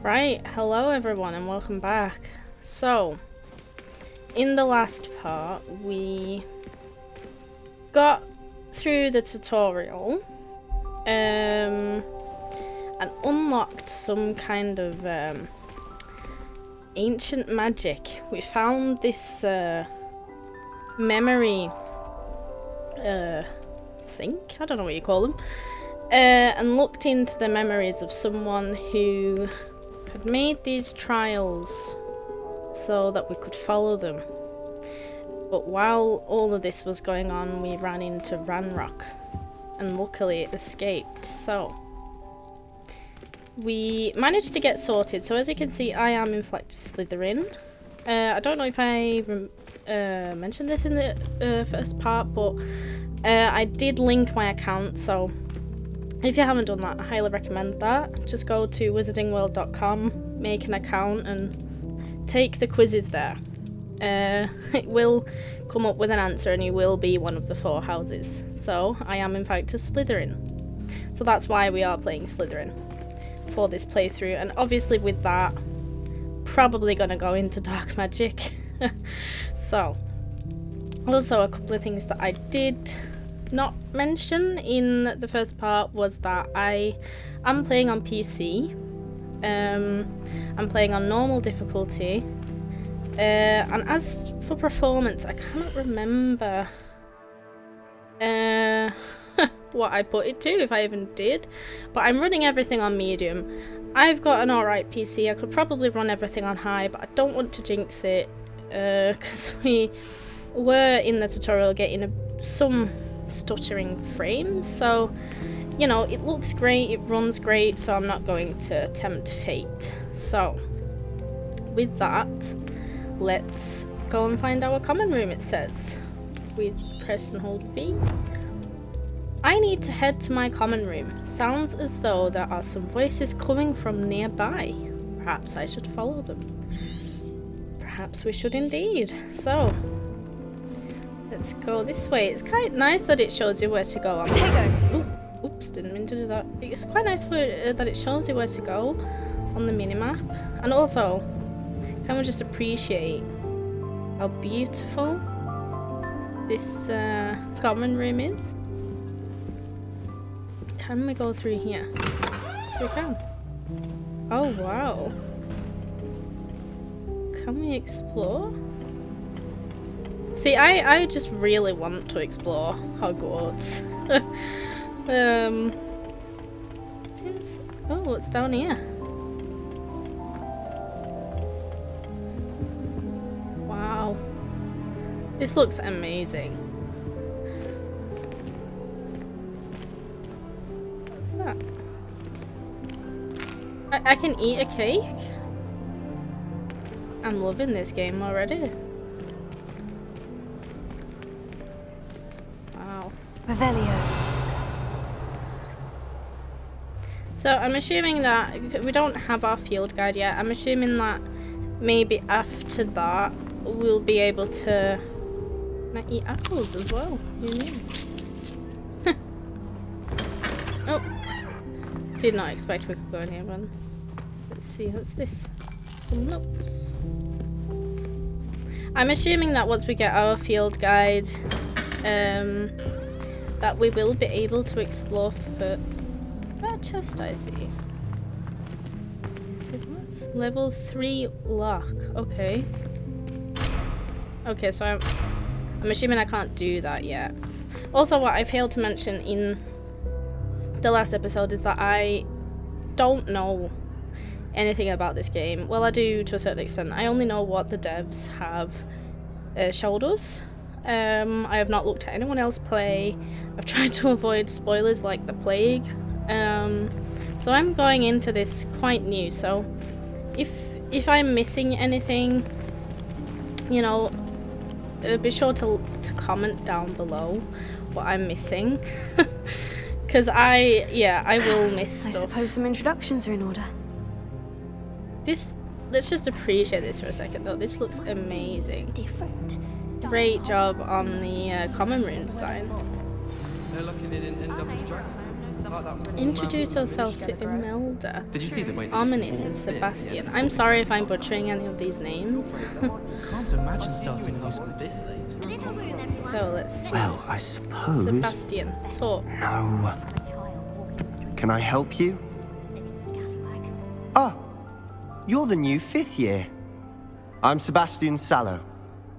Right, hello everyone and welcome back. So, in the last part we got through the tutorial and unlocked some kind of ancient magic. We found this memory sink, I don't know what you call them, and looked into the memories of someone who had made these trials so that we could follow them. But while all of this was going on, we ran into Ranrock and luckily it escaped. So we managed to get sorted. So as you can see, I am in fact Slytherin. I don't know if I mentioned this in the first part, but I did link my account, so if you haven't done that, I highly recommend that. Just go to wizardingworld.com, make an account and take the quizzes there. It will come up with an answer and you will be one of the 4 houses. So I am in fact a Slytherin. So that's why we are playing Slytherin for this playthrough. And obviously with that, probably going to go into dark magic. So, also a couple of things that I did not mention in the first part was that I am playing on PC. I'm playing on normal difficulty, and as for performance, I cannot remember what I put it to, if I even did, but I'm running everything on medium. I've got an alright PC. I could probably run everything on high, but I don't want to jinx it because we were in the tutorial getting some stuttering frames, so you know, it looks great, it runs great, so I'm not going to tempt fate. So with that, let's go and find our common room. It says we press and hold V. I need to head to my common room. Sounds as though there are some voices coming from nearby. Perhaps I should follow them. Perhaps we should indeed. So let's go this way. It's quite nice that it shows you where to go on. Oops, didn't mean to do that. It's quite nice that it shows you where to go on the minimap. And also, can we just appreciate how beautiful this common room is? Can we go through here? Yes, we can. Oh, wow. Can we explore? See, I just really want to explore Hogwarts. Seems... Oh, what's down here? Wow. This looks amazing. What's that? I can eat a cake? I'm loving this game already. Wow. Revelio. So I'm assuming that we don't have our field guide yet. I'm assuming that maybe after that we'll be able to eat apples as well. Oh, did not expect we could go in here, man. Let's see, what's this? Some notes. I'm assuming that once we get our field guide, that we will be able to explore for that chest. I see. So what's level 3 lock? Okay. Okay, so I'm assuming I can't do that yet. Also, what I failed to mention in the last episode is that I don't know anything about this game. Well, I do to a certain extent. I only know what the devs have showed us. I have not looked at anyone else play. I've tried to avoid spoilers like the plague. So I'm going into this quite new, so if I'm missing anything, you know, be sure to comment down below what I'm missing. Because I will miss stuff. I suppose some introductions are in order. Let's just appreciate this for a second though. This looks amazing. Different. Great job on the common room design. They're lucky they didn't end up with the dragon. Introduce yourself to Imelda, Did you see the way they Ominous, and Sebastian. I'm sorry if I'm butchering any of these names. Can't imagine starting a new school this late. So let's see. Well, I suppose. Sebastian, talk. No. Can I help you? Oh, you're the new 5th year. I'm Sebastian Sallow.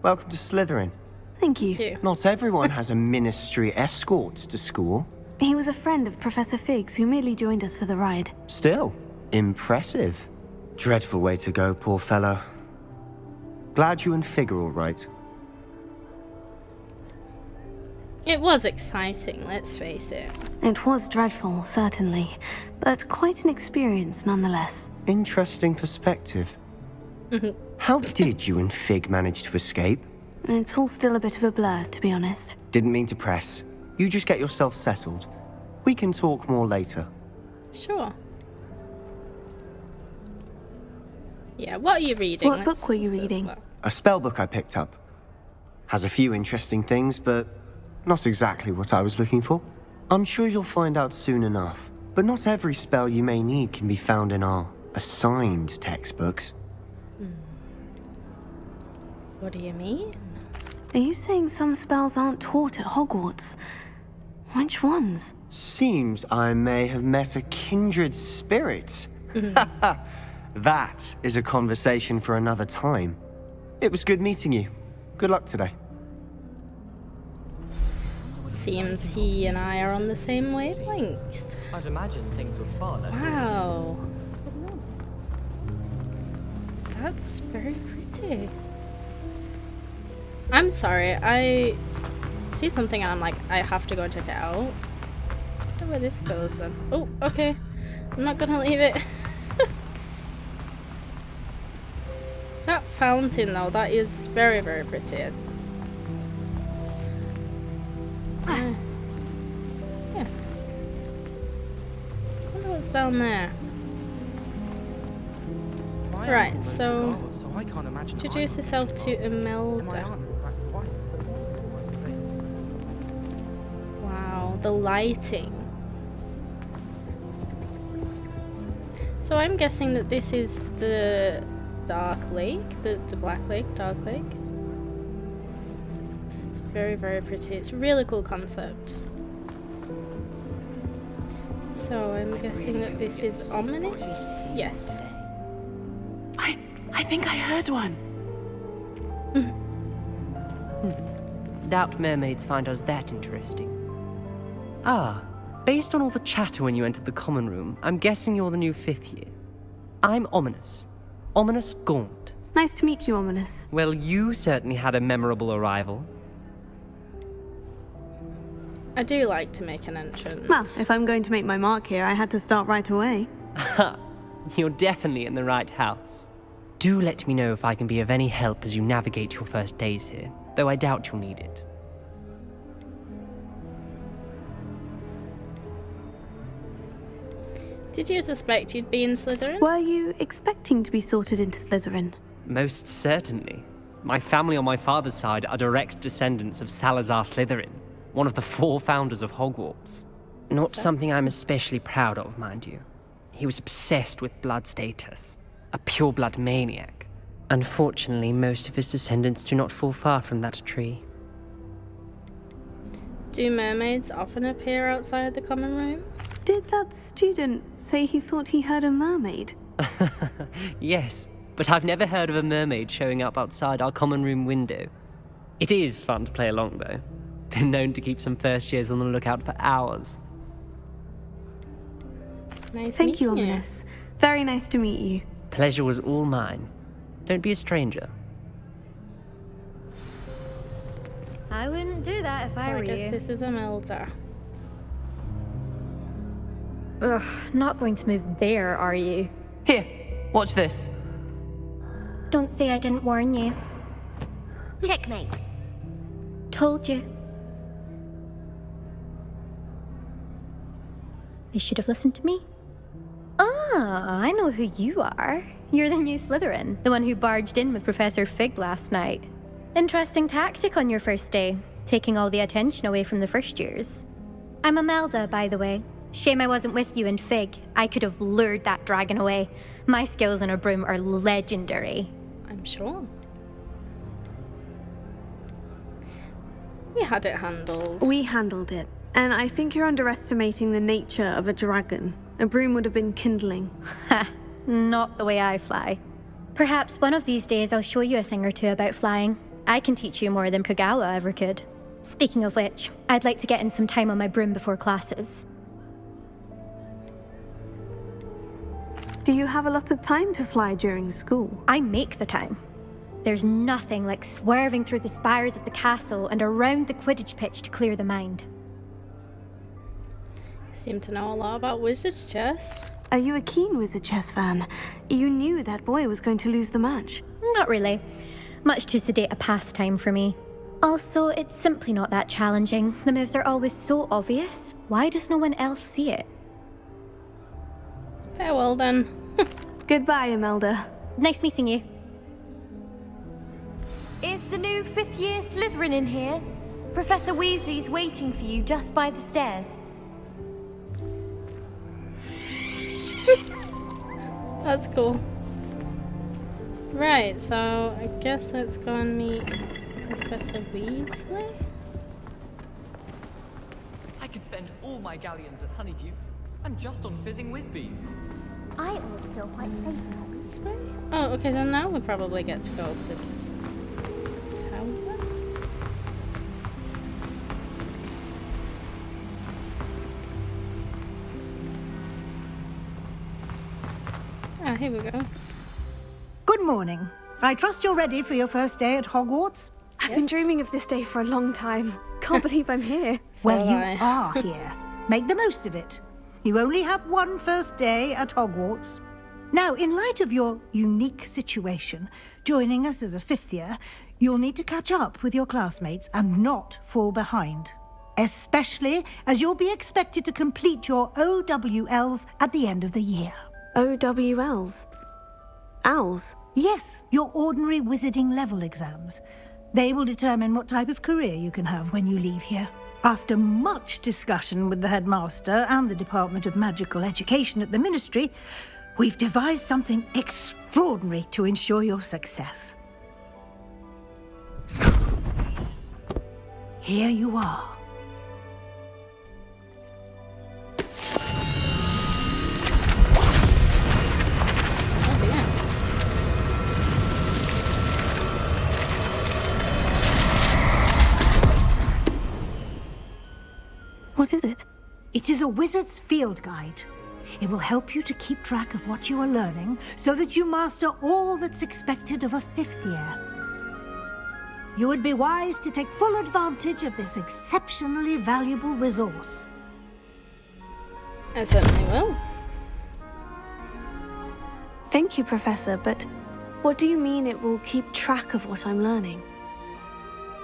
Welcome to Slytherin. Thank you. Cute. Not everyone has a ministry escort to school. He was a friend of Professor Fig's who merely joined us for the ride. Still, impressive. Dreadful way to go, poor fellow. Glad you and Fig are all right. It was exciting, let's face it. It was dreadful, certainly, but quite an experience nonetheless. Interesting perspective. How did you and Fig manage to escape? It's all still a bit of a blur, to be honest. Didn't mean to press. You just get yourself settled. We can talk more later. Sure. Yeah, what are you reading? What book were you discuss reading? that. A spell book I picked up. Has a few interesting things, but not exactly what I was looking for. I'm sure you'll find out soon enough. But not every spell you may need can be found in our assigned textbooks. What do you mean? Are you saying some spells aren't taught at Hogwarts? Which ones? Seems I may have met a kindred spirit. That is a conversation for another time. It was good meeting you. Good luck today. Seems he and I are on the same wavelength. I'd imagine things were far less. Wow. That's very pretty. I'm sorry, I see something and I'm like, I have to go check it out. I wonder where this goes then. Oh, okay. I'm not gonna leave it. That fountain though, that is very, very pretty. Yeah. I wonder what's down there. Right, so I can't imagine. introduce yourself to Imelda. Wow, the lighting. So I'm guessing that this is the Dark Lake, the Black Lake, Dark Lake. It's very, very pretty. It's a really cool concept. So I'm guessing that this is ominous? Yes. I think I heard one. Doubt mermaids find us that interesting. Ah, based on all the chatter when you entered the common room, I'm guessing you're the new 5th year. I'm Ominous. Ominous Gaunt. Nice to meet you, Ominous. Well, you certainly had a memorable arrival. I do like to make an entrance. Well, if I'm going to make my mark here, I had to start right away. Ha! You're definitely in the right house. Do let me know if I can be of any help as you navigate your first days here, though I doubt you'll need it. Did you suspect you'd be in Slytherin? Were you expecting to be sorted into Slytherin? Most certainly. My family on my father's side are direct descendants of Salazar Slytherin, one of the 4 founders of Hogwarts. Not something I'm especially proud of, mind you. He was obsessed with blood status, a pure-blood maniac. Unfortunately, most of his descendants do not fall far from that tree. Do mermaids often appear outside the common room? Did that student say he thought he heard a mermaid? Yes, but I've never heard of a mermaid showing up outside our common room window. It is fun to play along, though. Been known to keep some first years on the lookout for hours. Nice Thank you, meeting Ominous. Very nice to meet you. Pleasure was all mine. Don't be a stranger. I wouldn't do that if So I I were guess you. this is Imelda. Ugh, not going to move there, are you? Here, watch this. Don't say I didn't warn you. Checkmate. Told you. They should have listened to me. Ah, I know who you are. You're the new Slytherin, the one who barged in with Professor Fig last night. Interesting tactic on your first day, taking all the attention away from the first years. I'm Imelda, by the way. Shame I wasn't with you and Fig. I could have lured that dragon away. My skills on a broom are legendary. I'm sure. We had it handled. We handled it, and I think you're underestimating the nature of a dragon. A broom would have been kindling. Ha, not the way I fly. Perhaps one of these days I'll show you a thing or two about flying. I can teach you more than Kagawa ever could. Speaking of which, I'd like to get in some time on my broom before classes. Do you have a lot of time to fly during school? I make the time. There's nothing like swerving through the spires of the castle and around the Quidditch pitch to clear the mind. You seem to know a lot about wizard's chess. Are you a keen wizard chess fan? You knew that boy was going to lose the match. Not really. Much too sedate a pastime for me. Also, it's simply not that challenging. The moves are always so obvious. Why does no one else see it? Farewell then. Goodbye, Imelda. Nice meeting you. Is the new 5th year Slytherin in here? Professor Weasley's waiting for you just by the stairs. That's cool. Right, so I guess let's go and meet Professor Weasley. I could spend all my galleons at Honeydukes and just on fizzing Whizbees. I also quite like This way? Oh, okay, so now we probably get to go up this tower. Ah, here we go. Good morning. I trust you're ready for your first day at Hogwarts? I've been dreaming of this day for a long time. Can't believe I'm here. Well, you I. are here. Make the most of it. You only have one first day at Hogwarts. Now, in light of your unique situation, joining us as a 5th year, you'll need to catch up with your classmates and not fall behind. Especially as you'll be expected to complete your OWLs at the end of the year. OWLs? Owls? Yes, your ordinary wizarding level exams. They will determine what type of career you can have when you leave here. After much discussion with the headmaster and the Department of Magical Education at the Ministry, we've devised something extraordinary to ensure your success. Here you are. Oh dear. What is it? It is a wizard's field guide. It will help you to keep track of what you are learning so that you master all that's expected of a 5th year. You would be wise to take full advantage of this exceptionally valuable resource. I certainly will. Thank you, Professor, but what do you mean it will keep track of what I'm learning?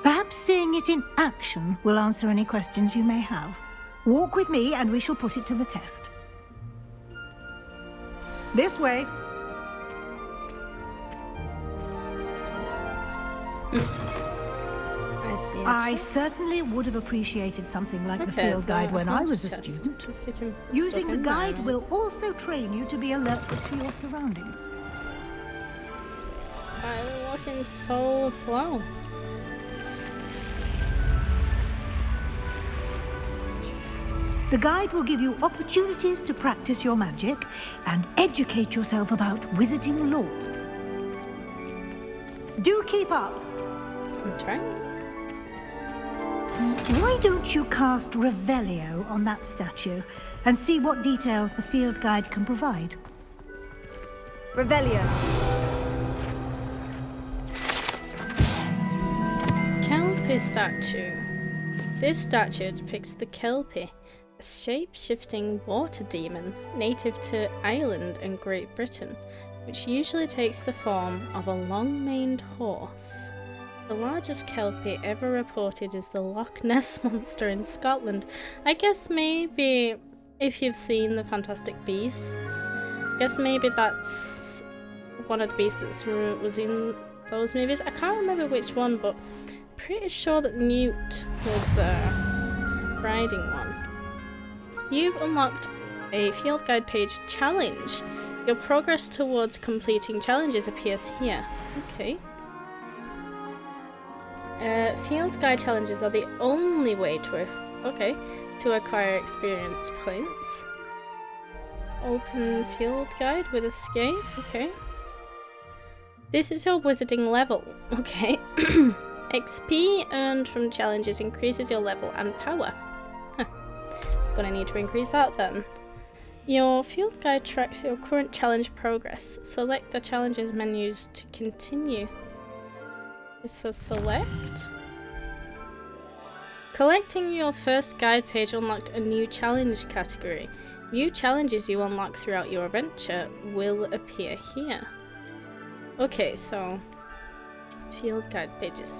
Perhaps seeing it in action will answer any questions you may have. Walk with me and we shall put it to the test. This way. I see it. I certainly would have appreciated something like the Okay, field so guide when I was a chest. student. Guess you can put Using stuff the in guide there. will also train you to be alert to your surroundings. I'm walking so slow. The guide will give you opportunities to practice your magic and educate yourself about wizarding lore. Do keep up. I'm trying. Why don't you cast Revelio on that statue and see what details the field guide can provide? Revelio. Kelpie statue. This statue depicts the Kelpie, a shape-shifting water demon native to Ireland and Great Britain, which usually takes the form of a long-maned horse. The largest Kelpie ever reported is the Loch Ness Monster in Scotland. I guess maybe if you've seen the Fantastic Beasts, I guess maybe that's one of the beasts that was in those movies. I can't remember which one, but pretty sure that Newt was riding one. You've unlocked a field guide page challenge. Your progress towards completing challenges appears here. Okay. Field guide challenges are the only way to acquire experience points. Open field guide with escape. Okay. This is your wizarding level. Okay. XP earned from challenges increases your level and power. Huh. Gonna need to increase that then. Your field guide tracks your current challenge progress. Select the challenges menus to continue. So select. Collecting your first guide page unlocked a new challenge category. New challenges you unlock throughout your adventure will appear here. Okay, so field guide pages.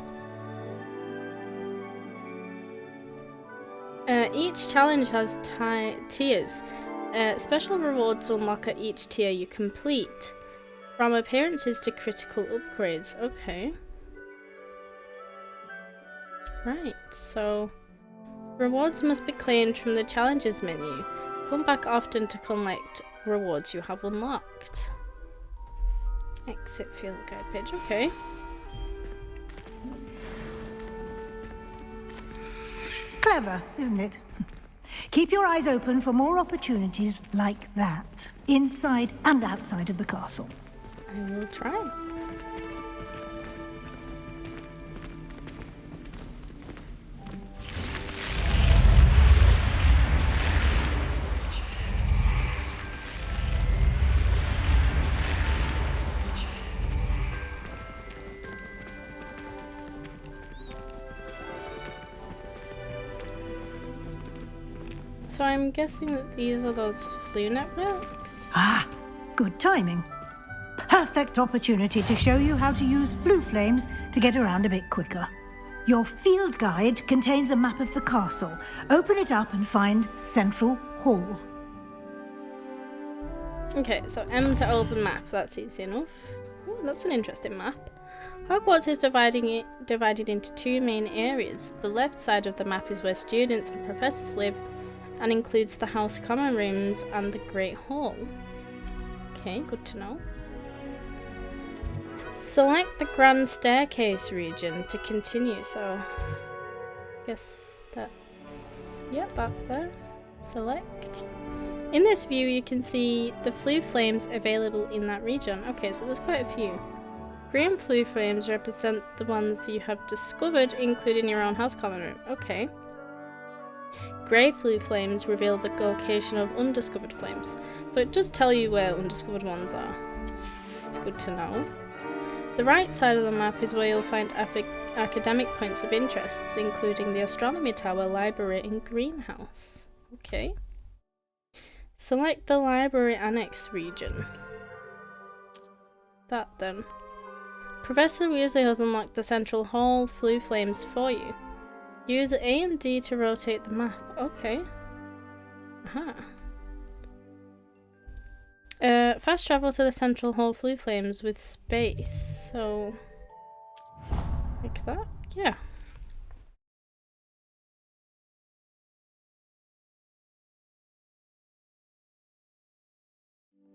Each challenge has tiers. Special rewards unlock at each tier you complete. From appearances to critical upgrades. Okay. Right, so rewards must be claimed from the challenges menu. Come back often to collect rewards you have unlocked. Exit field guide page, okay. Clever, isn't it? Keep your eyes open for more opportunities like that, inside and outside of the castle. I will try. So I'm guessing that these are those flu networks? Ah, good timing. Perfect opportunity to show you how to use flu flames to get around a bit quicker. Your field guide contains a map of the castle. Open it up and find Central Hall. Okay, so M to open map, that's easy enough. Ooh, that's an interesting map. Hogwarts is divided into two main areas. The left side of the map is where students and professors live, and includes the House Common Rooms and the Great Hall. Okay, good to know. Select the Grand Staircase region to continue, so guess that's, yeah, that's there. Select. In this view you can see the flu flames available in that region. Okay, so there's quite a few. Green flu flames represent the ones you have discovered, including your own House Common Room. Okay. Grey flu flames reveal the location of undiscovered flames. So it does tell you where undiscovered ones are. It's good to know. The right side of the map is where you'll find academic points of interest, including the Astronomy Tower, Library and Greenhouse. Okay. Select the Library Annex region. That then. Professor Weasley has unlocked the Central Hall flu flames for you. Use A and D to rotate the map. Okay. Aha. Fast travel to the Central Hall flu flames with space. So, like that? Yeah.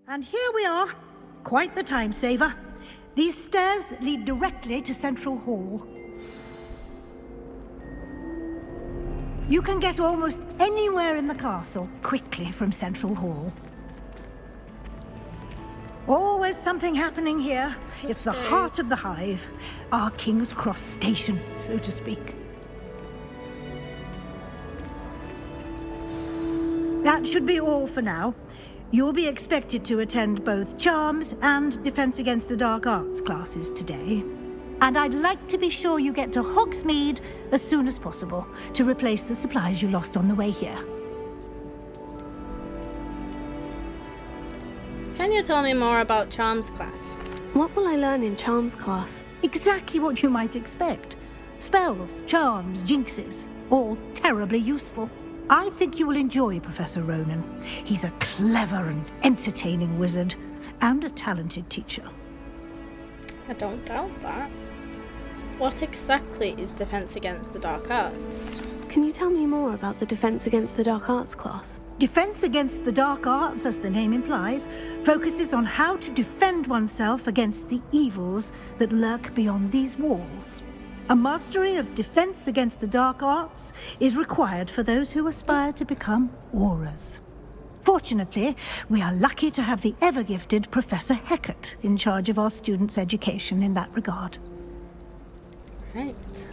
And here we are. Quite the time saver. These stairs lead directly to Central Hall. You can get almost anywhere in the castle quickly from Central Hall. Always something happening here. It's the heart of the hive, our King's Cross station, so to speak. That should be all for now. You'll be expected to attend both Charms and Defense Against the Dark Arts classes today. And I'd like to be sure you get to Hogsmeade as soon as possible to replace the supplies you lost on the way here. Can you tell me more about Charms class? What will I learn in Charms class? Exactly what you might expect. Spells, charms, jinxes, all terribly useful. I think you will enjoy Professor Ronan. He's a clever and entertaining wizard, and a talented teacher. I don't doubt that. What exactly is Defense Against the Dark Arts? Can you tell me more about the Defense Against the Dark Arts class? Defense Against the Dark Arts, as the name implies, focuses on how to defend oneself against the evils that lurk beyond these walls. A mastery of Defense Against the Dark Arts is required for those who aspire to become auras. Fortunately, we are lucky to have the ever-gifted Professor Heckert in charge of our students' education in that regard. Right.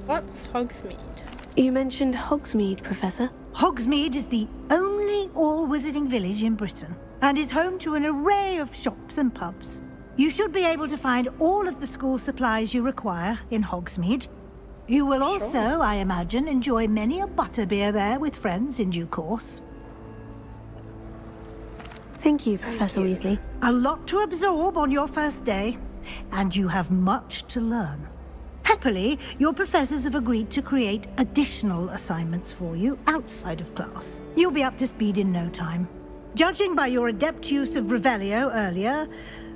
What's Hogsmeade? You mentioned Hogsmeade, Professor. Hogsmeade is the only all-wizarding village in Britain and is home to an array of shops and pubs. You should be able to find all of the school supplies you require in Hogsmeade. You will also, I imagine, enjoy many a butterbeer there with friends in due course. Thank you, Professor Weasley. A lot to absorb on your first day, and you have much to learn. Happily, your professors have agreed to create additional assignments for you outside of class. You'll be up to speed in no time. Judging by your adept use of Revelio earlier,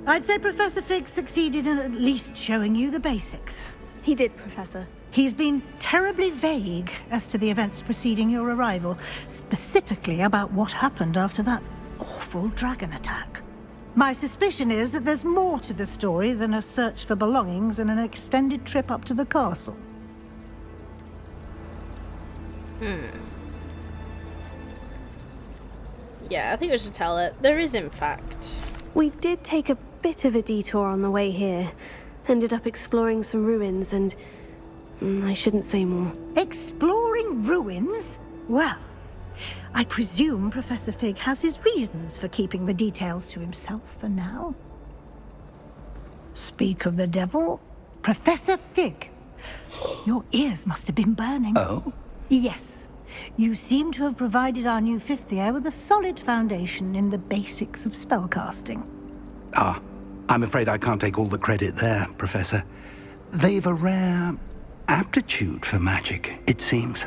I'd say Professor Fig succeeded in at least showing you the basics. He did, Professor. He's been terribly vague as to the events preceding your arrival, specifically about what happened after that awful dragon attack. My suspicion is that there's more to the story than a search for belongings and an extended trip up to the castle. Yeah, I think we should tell it. There is, in fact. We did take a bit of a detour on the way here. Ended up exploring some ruins and... I shouldn't say more. Exploring ruins? Well, I presume Professor Fig has his reasons for keeping the details to himself for now. Speak of the devil, Professor Fig. Your ears must have been burning. Oh? Yes. You seem to have provided our new fifth year with a solid foundation in the basics of spellcasting. Ah, I'm afraid I can't take all the credit there, Professor. They've a rare aptitude for magic, it seems.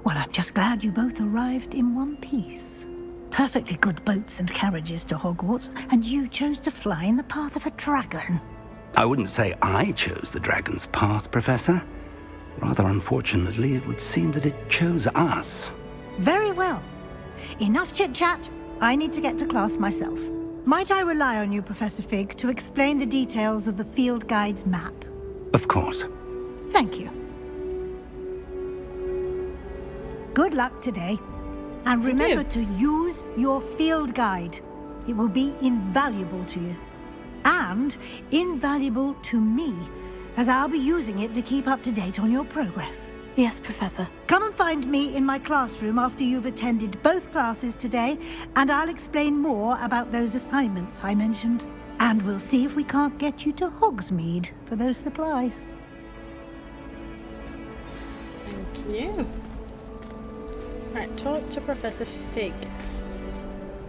Well, I'm just glad you both arrived in one piece. Perfectly good boats and carriages to Hogwarts, and you chose to fly in the path of a dragon. I wouldn't say I chose the dragon's path, Professor. Rather unfortunately, it would seem that it chose us. Very well. Enough chit-chat. I need to get to class myself. Might I rely on you, Professor Fig, to explain the details of the field guide's map? Of course. Thank you. Good luck today. And remember to use your field guide. It will be invaluable to you. And invaluable to me, as I'll be using it to keep up to date on your progress. Yes, Professor. Come and find me in my classroom after you've attended both classes today, and I'll explain more about those assignments I mentioned. And we'll see if we can't get you to Hogsmeade for those supplies. Thank you. Right, talk to Professor Fig.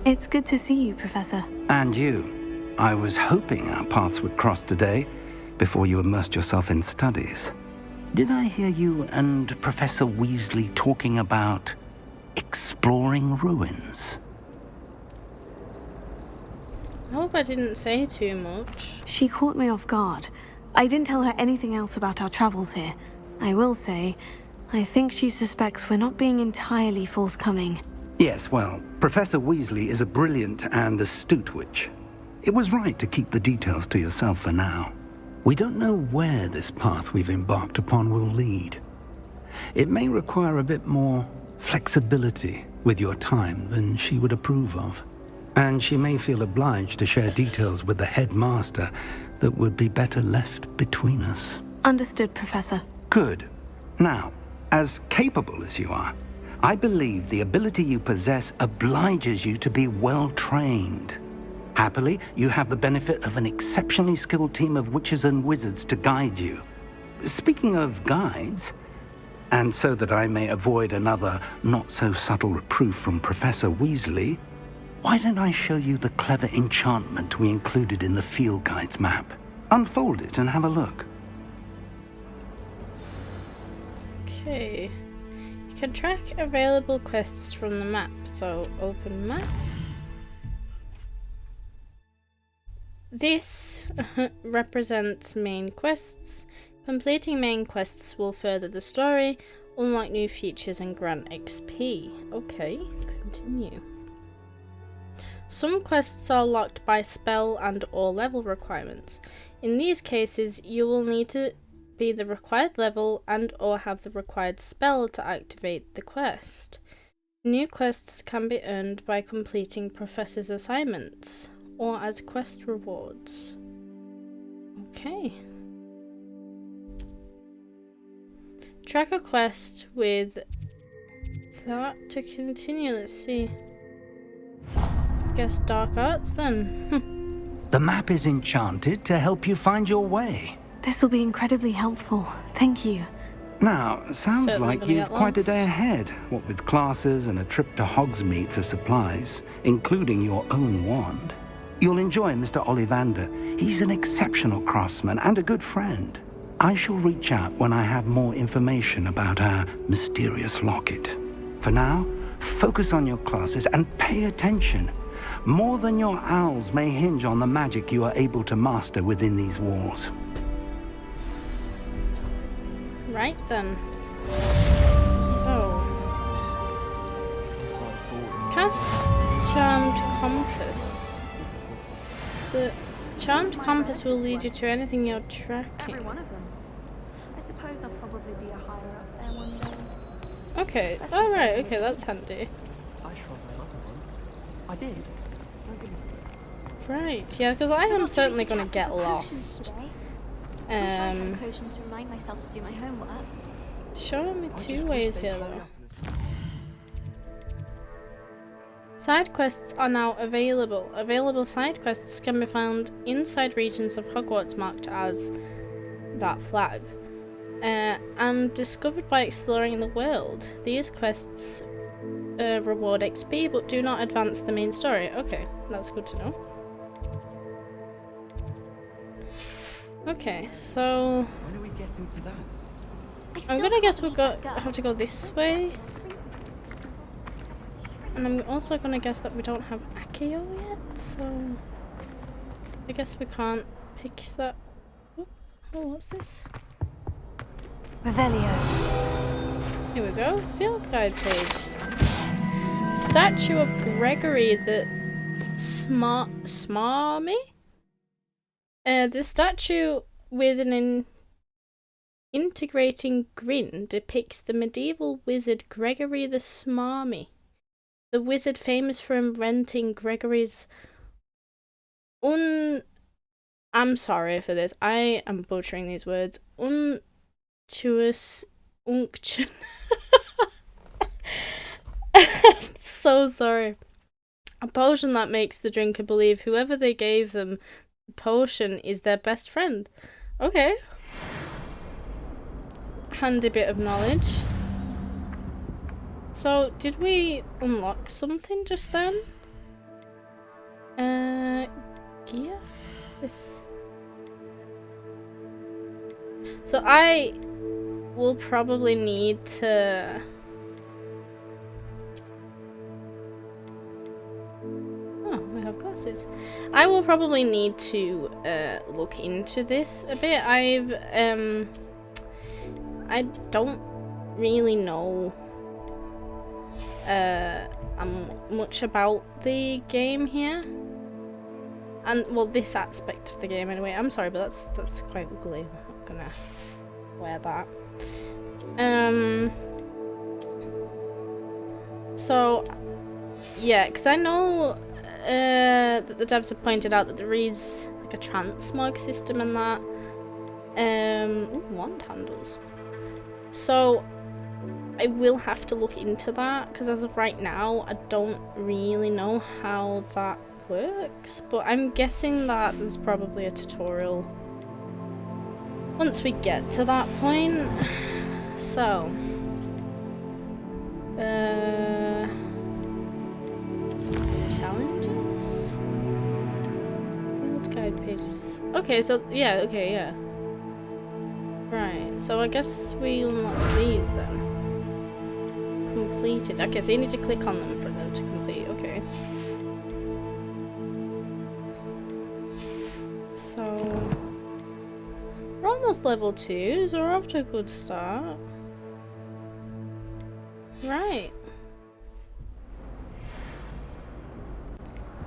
It's good to see you, Professor. And you. I was hoping our paths would cross today, before you immersed yourself in studies. Did I hear you and Professor Weasley talking about exploring ruins? I hope I didn't say too much. She caught me off guard. I didn't tell her anything else about our travels here. I will say, I think she suspects we're not being entirely forthcoming. Yes, well, Professor Weasley is a brilliant and astute witch. It was right to keep the details to yourself for now. We don't know where this path we've embarked upon will lead. It may require a bit more flexibility with your time than she would approve of. And she may feel obliged to share details with the headmaster that would be better left between us. Understood, Professor. Good. Now, as capable as you are, I believe the ability you possess obliges you to be well trained. Happily, you have the benefit of an exceptionally skilled team of witches and wizards to guide you. Speaking of guides, and so that I may avoid another not-so-subtle reproof from Professor Weasley, why don't I show you the clever enchantment we included in the field guide's map? Unfold it and have a look. Okay. You can track available quests from the map, so open map. This represents main quests. Completing main quests will further the story, unlock new features and grant XP. Okay, continue. Some quests are locked by spell and or level requirements. In these cases, you will need to be the required level and or have the required spell to activate the quest. New quests can be earned by completing professor's assignments or as quest rewards. Okay. Track a quest with that to continue. Let's see. Guess dark arts then. The map is enchanted to help you find your way. This will be incredibly helpful. Thank you. Now, sounds Certainly like gonna you've get quite a lost. day ahead, what with classes and a trip to Hogsmeade for supplies, including your own wand. You'll enjoy Mr. Ollivander. He's an exceptional craftsman and a good friend. I shall reach out when I have more information about our mysterious locket. For now, focus on your classes and pay attention. More than your owls may hinge on the magic you are able to master within these walls. Right then. So, cast Charmed Compass. The Charmed Compass will lead you to anything you're tracking. Every one of them. I suppose I'll probably be a higher up there one day. Okay, alright, okay, that's handy. I shrunk my other once. I did. Right, yeah, because I am certainly going to get lost. Wish I had a potion to remind myself to do my homework. Showing me two ways here though. Side quests are now available. Available side quests can be found inside regions of Hogwarts marked as that flag, and discovered by exploring the world. These quests reward XP but do not advance the main story. Okay, that's good to know. Okay, so When are we getting to that? I'm gonna guess we've have to go this way. And I'm also gonna guess that we don't have Accio yet, so I guess we can't pick that. Oh, what's this? Revelio. Here we go. Field guide page. Statue of Gregory the Smarmy? The statue with an integrating grin depicts the medieval wizard Gregory the Smarmy. The wizard famous for inventing Gregory's I'm sorry for this. I am butchering these words. Unctuous unction. I'm so sorry. A potion that makes the drinker believe whoever they gave them the potion is their best friend. Okay. Handy bit of knowledge. So, did we unlock something just then? Gear? This. So I will probably need to... Oh, I have glasses. I will probably need to look into this a bit. I don't really know much about the game here, and well, this aspect of the game anyway. I'm sorry, but that's quite ugly. I'm not gonna wear that. So yeah, because I know that the devs have pointed out that there is like a transmog system and that. Ooh, wand handles. So I will have to look into that, because as of right now I don't really know how that works, but I'm guessing that there's probably a tutorial once we get to that point. So challenges, field guide pages. Okay, so yeah, okay, yeah. Right, so I guess we unlock these then. Completed. Okay, so you need to click on them for them to complete. Okay. So almost level 2, so we're off to a good start. Right.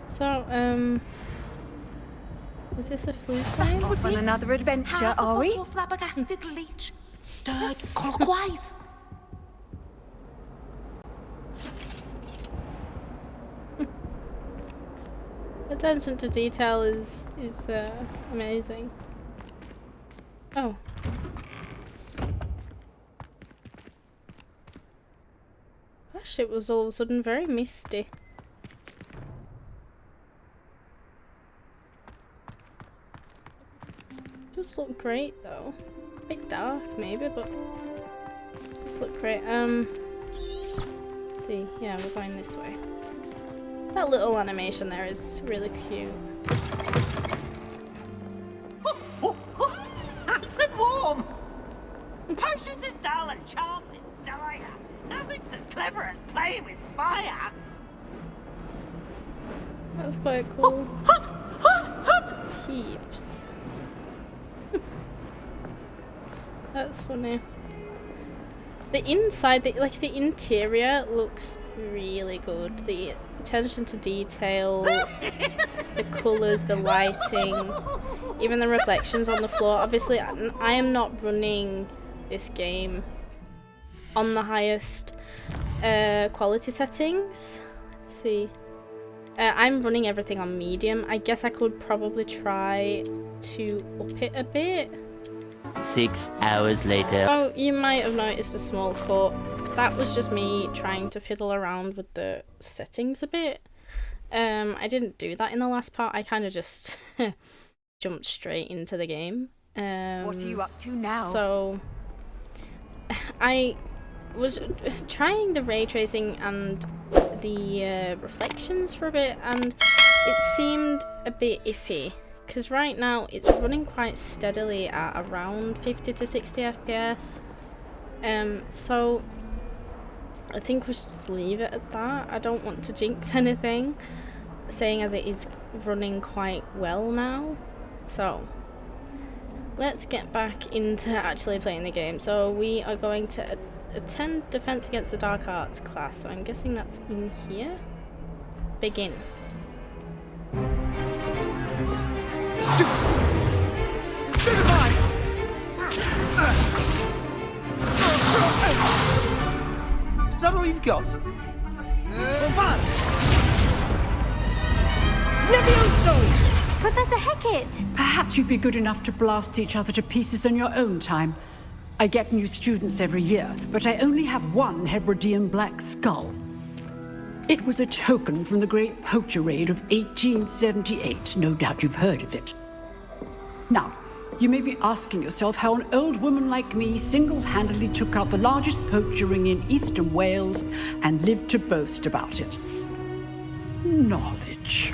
So, is this a flute flame? Off on another adventure, are we? Flabbergasted leech, stirred clockwise. Attention to detail is amazing. Oh. Gosh, it was all of a sudden very misty. Just look great though. A bit dark maybe, but just look great. Let's see, yeah, we're going this way. That little animation there is really cute. Nice and warm. Potions is dull and charms is dire. Nothing's as clever as playing with fire. That's quite cool. Heaps. That's funny. The inside, the interior looks really good. The attention to detail, the colours, the lighting, even the reflections on the floor. Obviously, I am not running this game on the highest quality settings. Let's see. I'm running everything on medium. I guess I could probably try to up it a bit. 6 hours later. Oh, you might have noticed a small cut. That was just me trying to fiddle around with the settings a bit. I didn't do that in the last part. I kind of just jumped straight into the game. What are you up to now? So I was trying the ray tracing and the reflections for a bit, and it seemed a bit iffy. Because right now it's running quite steadily at around 50 to 60 FPS. So I think we should just leave it at that. I don't want to jinx anything, seeing as it is running quite well now. So let's get back into actually playing the game. So we are going to attend Defense Against the Dark Arts class. So I'm guessing that's in here. Begin. Is that all you've got? Levioso! Professor Hecat! Perhaps you'd be good enough to blast each other to pieces on your own time. I get new students every year, but I only have one Hebridean black skull. It was a token from the Great Poacher Raid of 1878. No doubt you've heard of it. Now, you may be asking yourself how an old woman like me single-handedly took out the largest poacher ring in eastern Wales and lived to boast about it. Knowledge.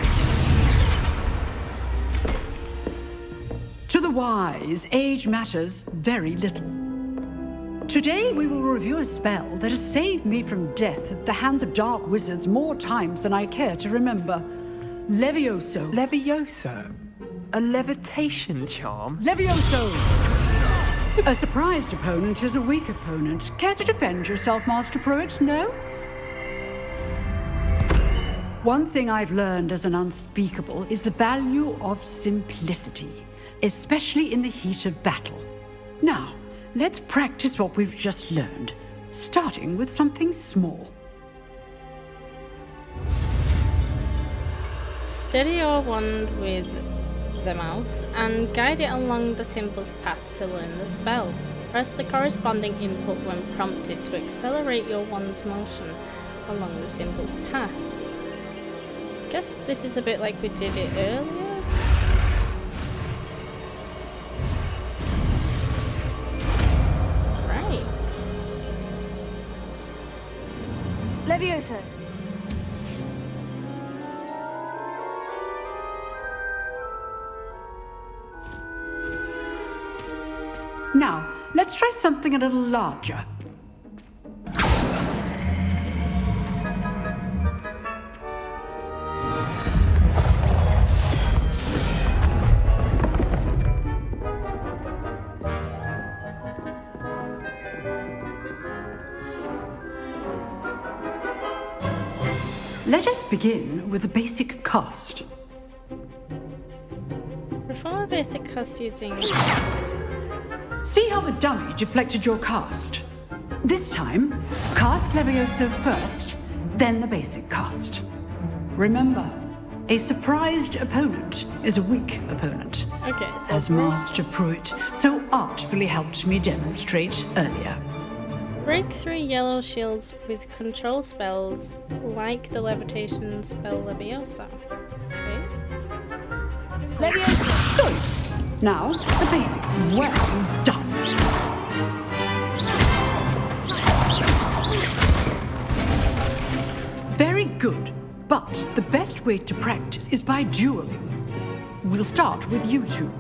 To the wise, age matters very little. Today we will review a spell that has saved me from death at the hands of dark wizards more times than I care to remember. Levioso. Levioso? A levitation charm? Levioso! A surprised opponent is a weak opponent. Care to defend yourself, Master Pruitt? No? One thing I've learned as an unspeakable is the value of simplicity, especially in the heat of battle. Now, let's practice what we've just learned, starting with something small. Steady your wand with the mouse and guide it along the symbol's path to learn the spell. Press the corresponding input when prompted to accelerate your wand's motion along the symbol's path. I guess this is a bit like we did it earlier. Right. Levioso! Now, let's try something a little larger. Let us begin with the basic cast. Perform a basic cast using... See how the dummy deflected your cast? This time, cast Levioso first, then the basic cast. Remember, a surprised opponent is a weak opponent. Okay, so... As Master Pruitt so artfully helped me demonstrate earlier. Break 3 yellow shields with control spells like the levitation spell Leviosa. Okay. Leviosa! Good. Now, the basic. Well done. Very good. But the best way to practice is by dueling. We'll start with you two.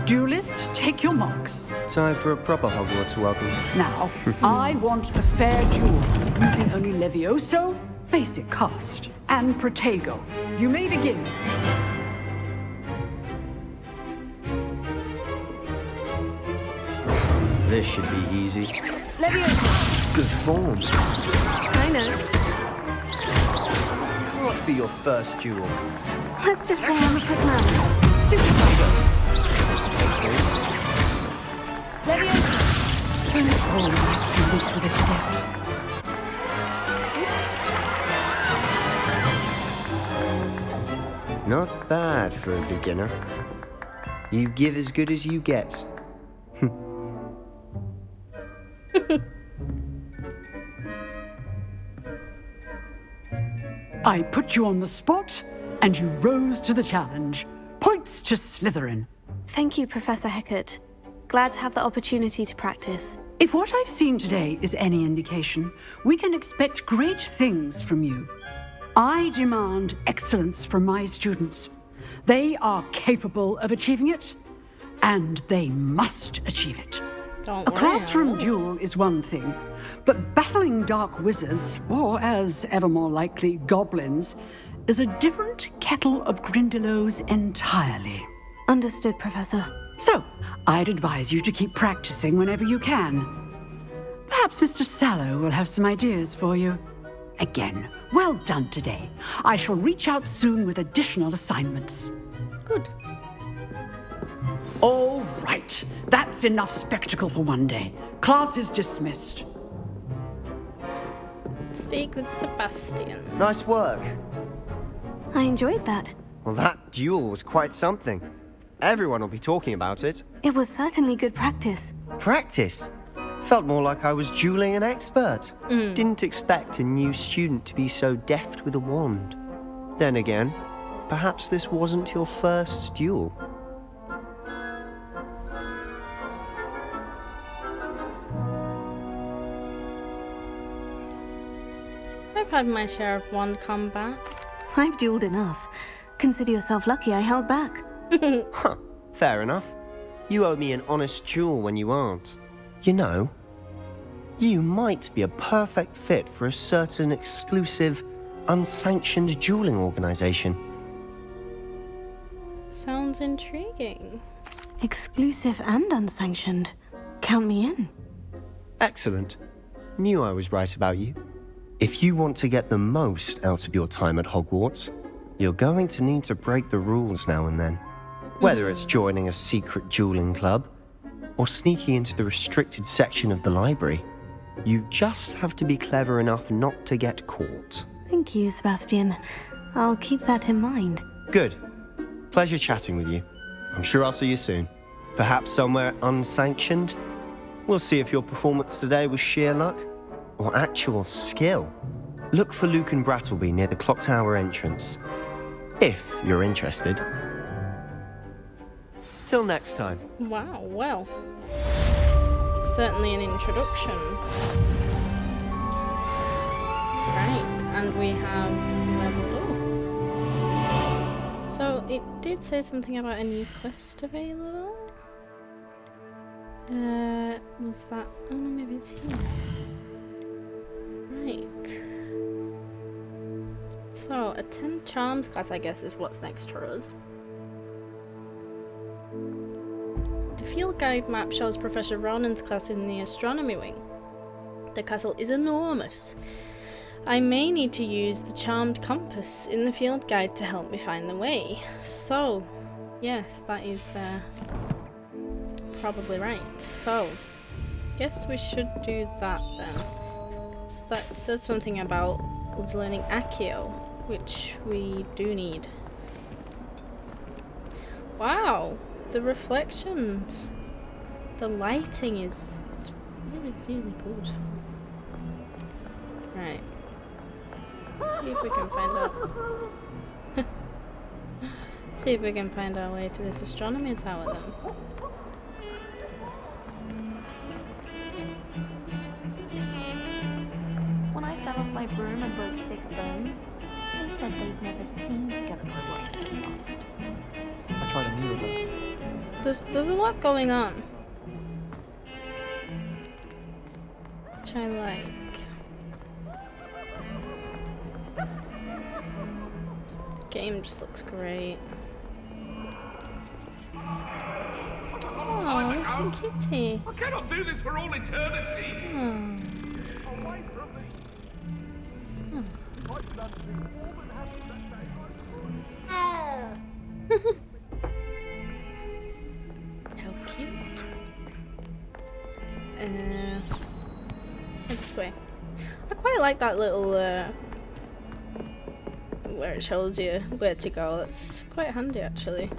Duelists, take your marks. Time for a proper Hogwarts welcome. Now, I want a fair duel, using only Levioso, basic cast, and Protego. You may begin. This should be easy. Leviosa! Good form. I know. What would be your first duel? Let's just say I'm a quick man. Stupid tiger! Leviosa! Don't always do this with a step. Not bad for a beginner. You give as good as you get. I put you on the spot, and you rose to the challenge. Points to Slytherin. Thank you, Professor Hecat. Glad to have the opportunity to practice. If what I've seen today is any indication, we can expect great things from you. I demand excellence from my students. They are capable of achieving it, and they must achieve it. Don't A worry, classroom I duel is one thing, but battling dark wizards, or as ever more likely, goblins, is a different kettle of Grindylows entirely. Understood, Professor. So, I'd advise you to keep practicing whenever you can. Perhaps Mr. Sallow will have some ideas for you. Again, well done today. I shall reach out soon with additional assignments. Good. All right. That's enough spectacle for one day. Class is dismissed. Speak with Sebastian. Nice work. I enjoyed that. Well, that duel was quite something. Everyone will be talking about it. It was certainly good practice. Practice? Felt more like I was dueling an expert. Didn't expect a new student to be so deft with a wand. Then again, perhaps this wasn't your first duel. I've had my share of wand combat. I've dueled enough. Consider yourself lucky I held back. Huh, fair enough. You owe me an honest duel when you aren't. You know, you might be a perfect fit for a certain exclusive, unsanctioned dueling organization. Sounds intriguing. Exclusive and unsanctioned. Count me in. Excellent. Knew I was right about you. If you want to get the most out of your time at Hogwarts, you're going to need to break the rules now and then. Whether it's joining a secret dueling club, or sneaking into the restricted section of the library, you just have to be clever enough not to get caught. Thank you, Sebastian. I'll keep that in mind. Good. Pleasure chatting with you. I'm sure I'll see you soon. Perhaps somewhere unsanctioned? We'll see if your performance today was sheer luck or actual skill. Look for Luke and Brattleby near the clock tower entrance, if you're interested. Till next time. Wow, well. Certainly an introduction. Right, and we have leveled up. So it did say something about a new quest available. Was that... oh no, maybe it's here. Right. So, attend Charms class, I guess, is what's next for us. The field guide map shows Professor Ronan's class in the astronomy wing. The castle is enormous. I may need to use the charmed compass in the field guide to help me find the way. So, yes, that is probably right. So, guess we should do that then. So that said something about us learning Accio, which we do need. Wow, the reflections, the lighting is really, really good. Right. See if we can find out. See if we can find our way to this astronomy tower then. When I fell off my broom and broke 6 bones, they said they'd never seen skeleton work so fast. I tried a new one. There's a lot going on, which I like. Game just looks great. Oh, little kitty. I cannot do this for all eternity. Oh. How cute. This way. I quite like that little where it shows you where to go. That's quite handy actually.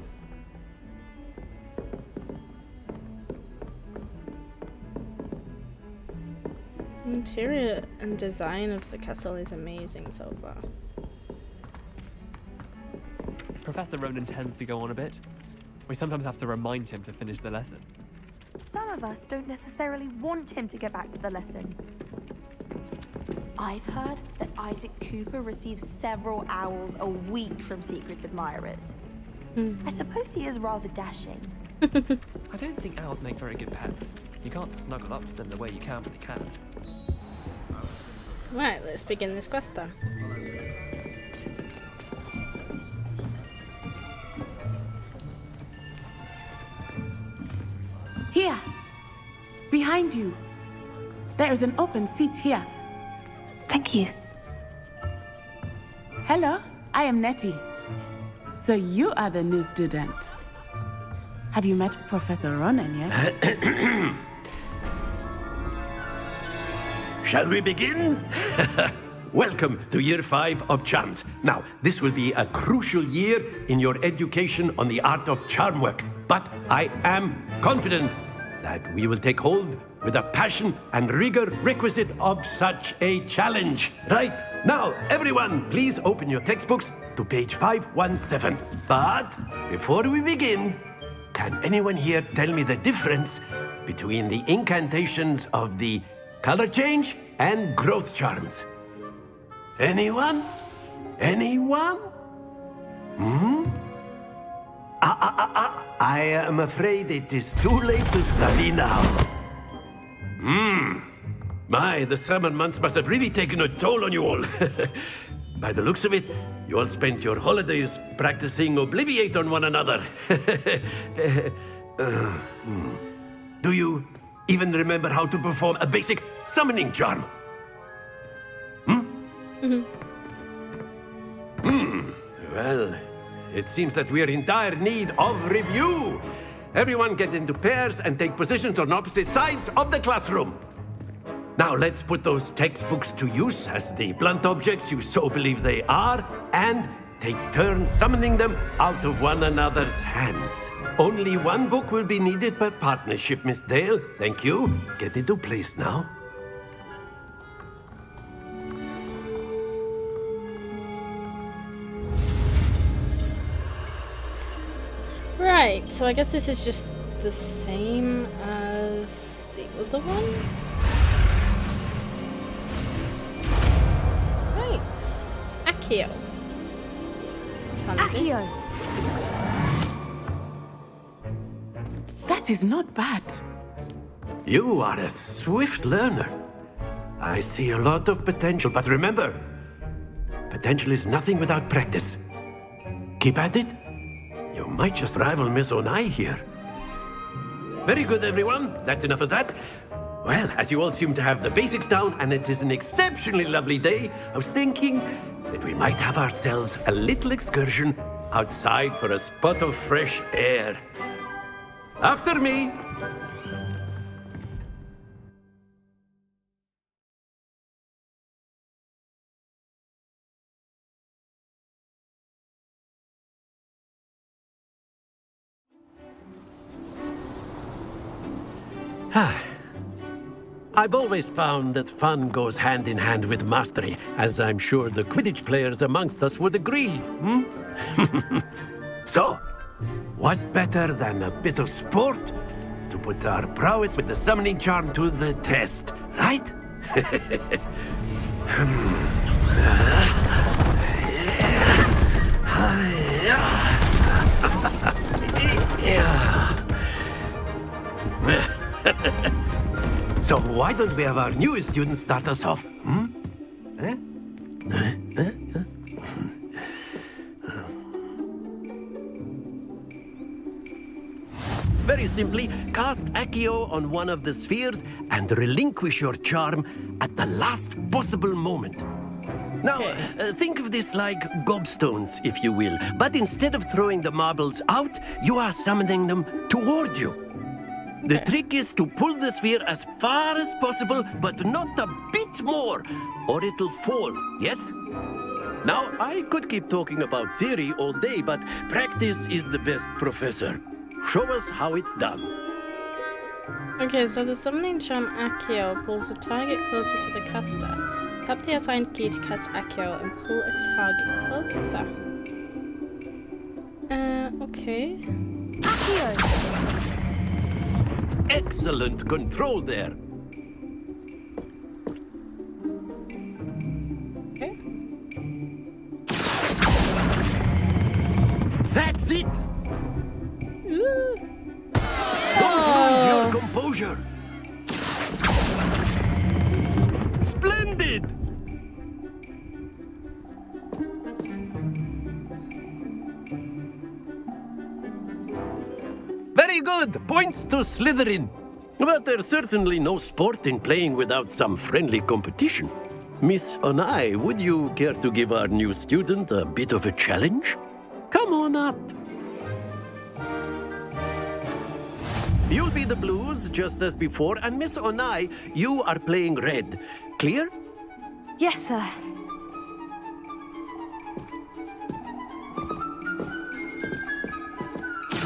Interior and design of the castle is amazing so far. Professor Ronan tends to go on a bit. We sometimes have to remind him to finish the lesson. Some of us don't necessarily want him to get back to the lesson. I've heard that Isaac Cooper receives several owls a week from secret admirers. I suppose he is rather dashing. I don't think owls make very good pets. You can't snuggle up to them the way you can with a cat. Right, let's begin this quest then. Here! Behind you! There is an open seat here. Thank you. Hello, I am Nettie. So you are the new student. Have you met Professor Ronan yet? Shall we begin? Welcome to Year 5 of Charms. Now, this will be a crucial year in your education on the art of charm work. But I am confident that we will take hold with the passion and rigor requisite of such a challenge. Right, now, everyone, please open your textbooks to page 517. But before we begin, can anyone here tell me the difference between the incantations of the color change and growth charms? Anyone? Anyone? I am afraid it is too late to study now. My, the summer months must have really taken a toll on you all. By the looks of it, you all spent your holidays practicing Obliviate on one another. Do you even remember how to perform a basic summoning charm? Well, it seems that we are in dire need of review. Everyone get into pairs and take positions on opposite sides of the classroom. Now let's put those textbooks to use as the blunt objects you so believe they are, and take turns summoning them out of one another's hands. Only one book will be needed per partnership, Miss Dale. Thank you. Get into place now. Right, so I guess this is just the same as the other one? Right. Accio. Accio! That is not bad. You are a swift learner. I see a lot of potential, but remember, potential is nothing without practice. Keep at it. You might just rival Miss Onai here. Very good, everyone. That's enough of that. Well, as you all seem to have the basics down, and it is an exceptionally lovely day, I was thinking that we might have ourselves a little excursion outside for a spot of fresh air. After me! I've always found that fun goes hand in hand with mastery, as I'm sure the Quidditch players amongst us would agree, So, what better than a bit of sport to put our prowess with the summoning charm to the test, right? So why don't we have our newest student start us off? Very simply, cast Accio on one of the spheres and relinquish your charm at the last possible moment. Now, think of this like gobstones, if you will, but instead of throwing the marbles out, you are summoning them toward you. The trick is to pull the sphere as far as possible, but not a bit more, or it'll fall, yes? Now, I could keep talking about theory all day, but practice is the best professor. Show us how it's done. Okay, so the summoning charm Accio pulls a target closer to the caster. Tap the assigned key to cast Accio and pull a target closer. Okay. Accio! Excellent control there. Okay. That's it! Ooh. Don't lose your composure. Splendid! Very good! Points to Slytherin. But there's certainly no sport in playing without some friendly competition. Miss Onai, would you care to give our new student a bit of a challenge? Come on up. You'll be the blues, just as before, and Miss Onai, you are playing red. Clear? Yes, sir.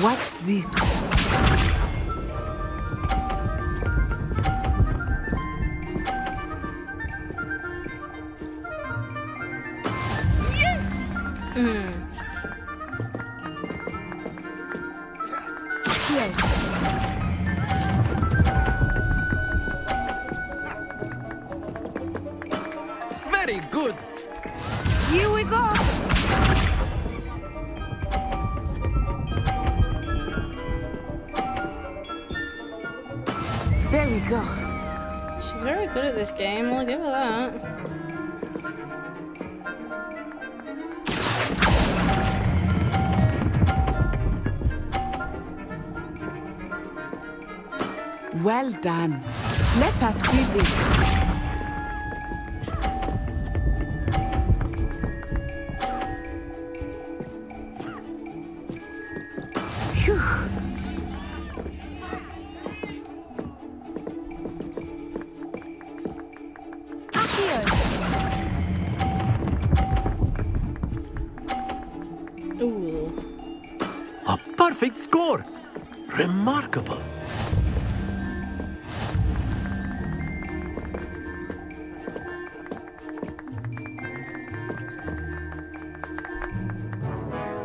Watch this. Yes! Very good. Here we go! There we go. She's very good at this game, I'll give her that. Well done. Let us see this. Phew. Ooh. A perfect score. Remarkable.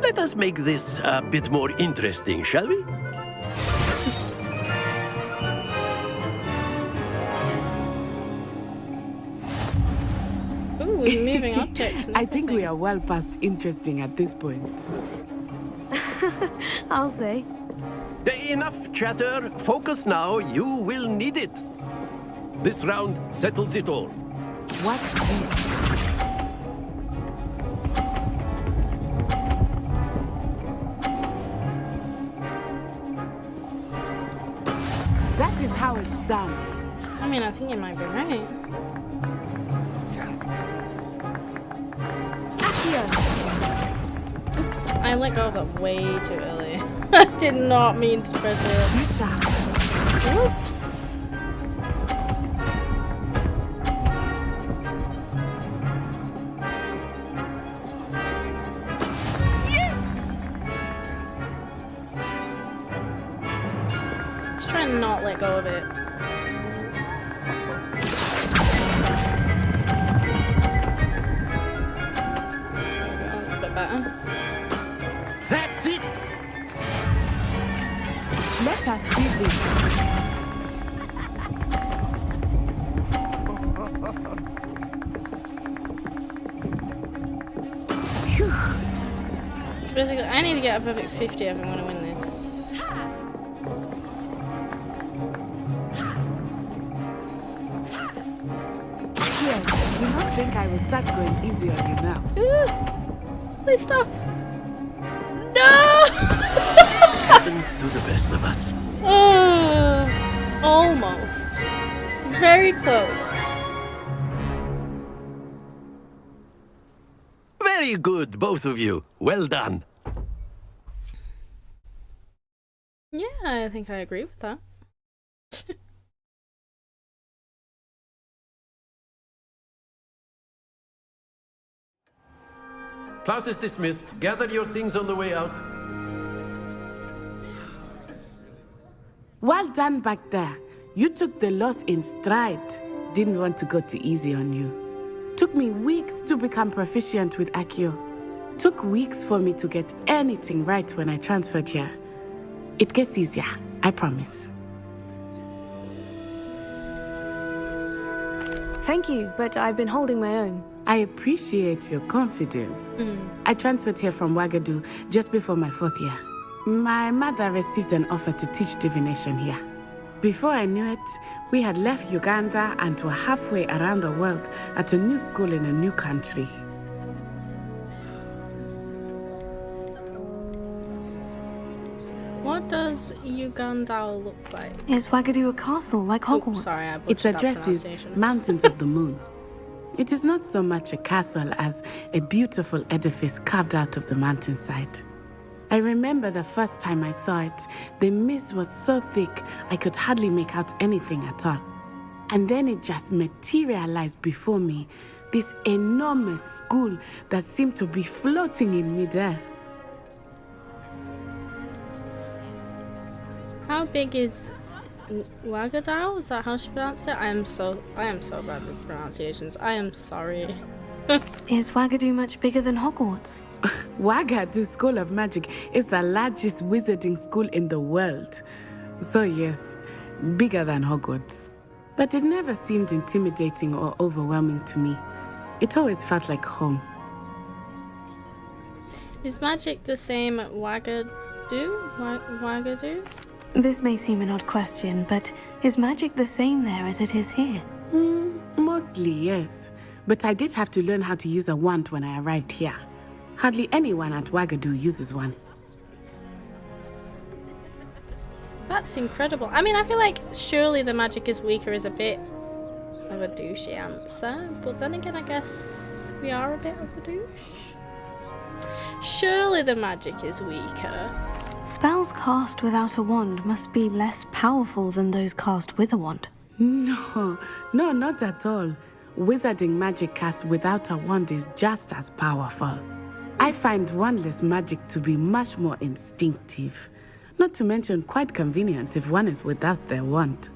Let us make this a bit more interesting, shall we? Ooh, moving objects. I think we are well past interesting at this point. I'll say. Enough chatter. Focus now. You will need it. This round settles it all. Watch this. That is how it's done. I mean, I think you might be right. Oops, I let go of that way too early. I did not mean to press it. Oops. Let's try and not let go of it. Better. That's it! Let us see this. So basically, I need to get a perfect 50 if I'm going to win this. Here, do not think I will start going easy on you now. Please stop. No! Happens to the best of us. Almost. Very close. Very good, both of you. Well done. Yeah, I think I agree with that. Class is dismissed. Gather your things on the way out. Well done back there. You took the loss in stride. Didn't want to go too easy on you. Took me weeks to become proficient with Accio. Took weeks for me to get anything right when I transferred here. It gets easier, I promise. Thank you, but I've been holding my own. I appreciate your confidence. I transferred here from Wagadu just before my 4th year. My mother received an offer to teach divination here. Before I knew it, we had left Uganda and were halfway around the world at a new school in a new country. What does Uganda look like? Is Wagadu a castle like Hogwarts? Oh, sorry, I It butchered that addresses pronunciation. Mountains of the Moon. It is not so much a castle as a beautiful edifice carved out of the mountainside. I remember the first time I saw it, the mist was so thick I could hardly make out anything at all. And then it just materialized before me, this enormous school that seemed to be floating in midair. How big is Wagadu? Is that how she pronounced it? I am so bad with pronunciations. I am sorry. Is Wagadu much bigger than Hogwarts? Wagadu School of Magic is the largest wizarding school in the world. So yes, bigger than Hogwarts. But it never seemed intimidating or overwhelming to me. It always felt like home. Is magic the same at Wagadu? Wagadu? This may seem an odd question, but is magic the same there as it is here? Mostly, yes. But I did have to learn how to use a wand when I arrived here. Hardly anyone at Wagadu uses one. That's incredible. I mean, I feel like surely the magic is weaker is a bit of a douchey answer, but then again, I guess we are a bit of a douche. Surely the magic is weaker. Spells cast without a wand must be less powerful than those cast with a wand. No, not at all. Wizarding magic cast without a wand is just as powerful. I find wandless magic to be much more instinctive. Not to mention quite convenient if one is without their wand.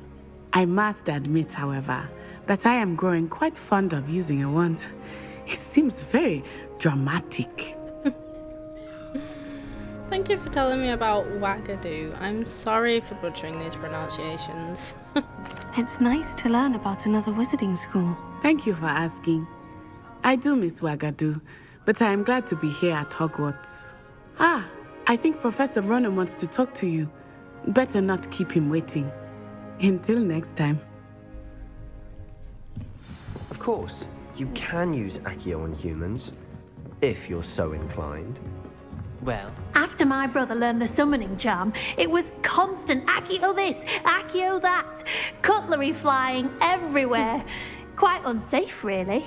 I must admit, however, that I am growing quite fond of using a wand. It seems very dramatic. Thank you for telling me about Wagadu. I'm sorry for butchering these pronunciations. It's nice to learn about another wizarding school. Thank you for asking. I do miss Wagadu, but I am glad to be here at Hogwarts. I think Professor Ronan wants to talk to you. Better not keep him waiting. Until next time. Of course, you can use Accio on humans, if you're so inclined. Well? After my brother learned the summoning charm, it was constant Accio this, Accio that, cutlery flying everywhere. Quite unsafe, really.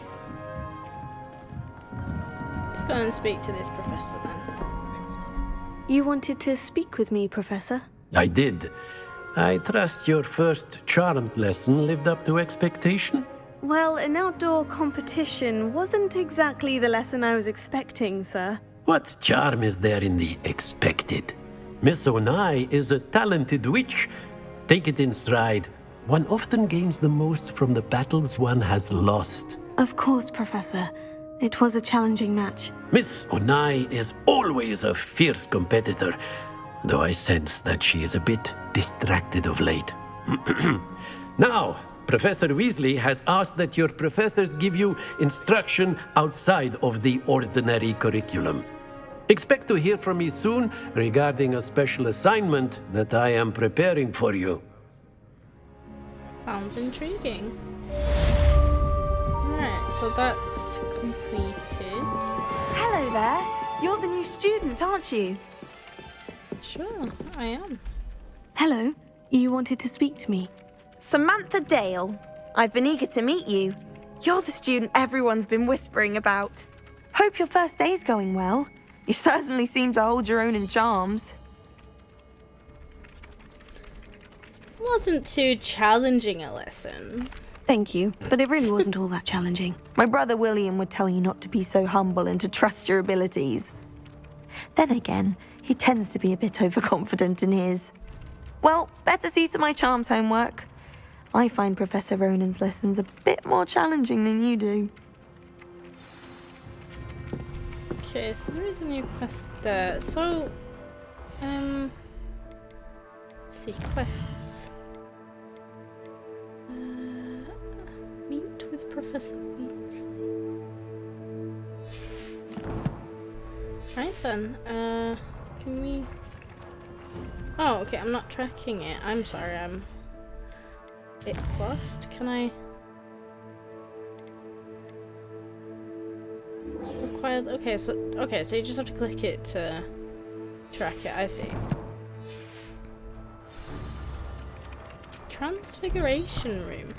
Let's go and speak to this professor then. You wanted to speak with me, Professor? I did. I trust your first charms lesson lived up to expectation? Well, an outdoor competition wasn't exactly the lesson I was expecting, sir. What charm is there in the expected? Miss Onai is a talented witch. Take it in stride. One often gains the most from the battles one has lost. Of course, Professor. It was a challenging match. Miss Onai is always a fierce competitor, though I sense that she is a bit distracted of late. Now, Professor Weasley has asked that your professors give you instruction outside of the ordinary curriculum. Expect to hear from me soon regarding a special assignment that I am preparing for you. Sounds intriguing. Alright, so that's completed. Hello there. You're the new student, aren't you? Sure, I am. Hello. You wanted to speak to me? Samantha Dale. I've been eager to meet you. You're the student everyone's been whispering about. Hope your first day's going well. You certainly seem to hold your own in charms. Wasn't too challenging a lesson. Thank you, but it really wasn't all that challenging. My brother William would tell you not to be so humble and to trust your abilities. Then again, he tends to be a bit overconfident in his. Well, better see to my charms homework. I find Professor Ronan's lessons a bit more challenging than you do. Okay, so there is a new quest there. So, let's see, quests. Meet with Professor Weasley. Right then, can we... Oh, okay, I'm not tracking it. I'm sorry, I'm a bit lost. Can I... Required... Okay, so you just have to click it to track it, I see. Transfiguration room.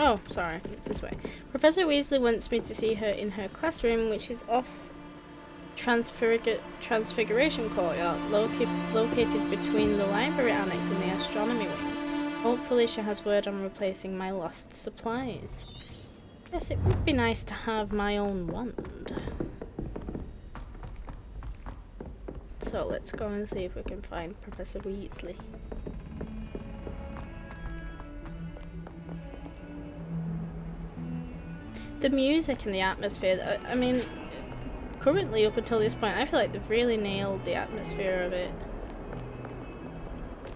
Oh, sorry, it's this way. Professor Weasley wants me to see her in her classroom, which is off Transfiguration Courtyard, located between the library annex and the astronomy wing. Hopefully she has word on replacing my lost supplies. Yes, it would be nice to have my own wand. So let's go and see if we can find Professor Weasley. The music and the atmosphere, I mean, currently up until this point, I feel like they've really nailed the atmosphere of it.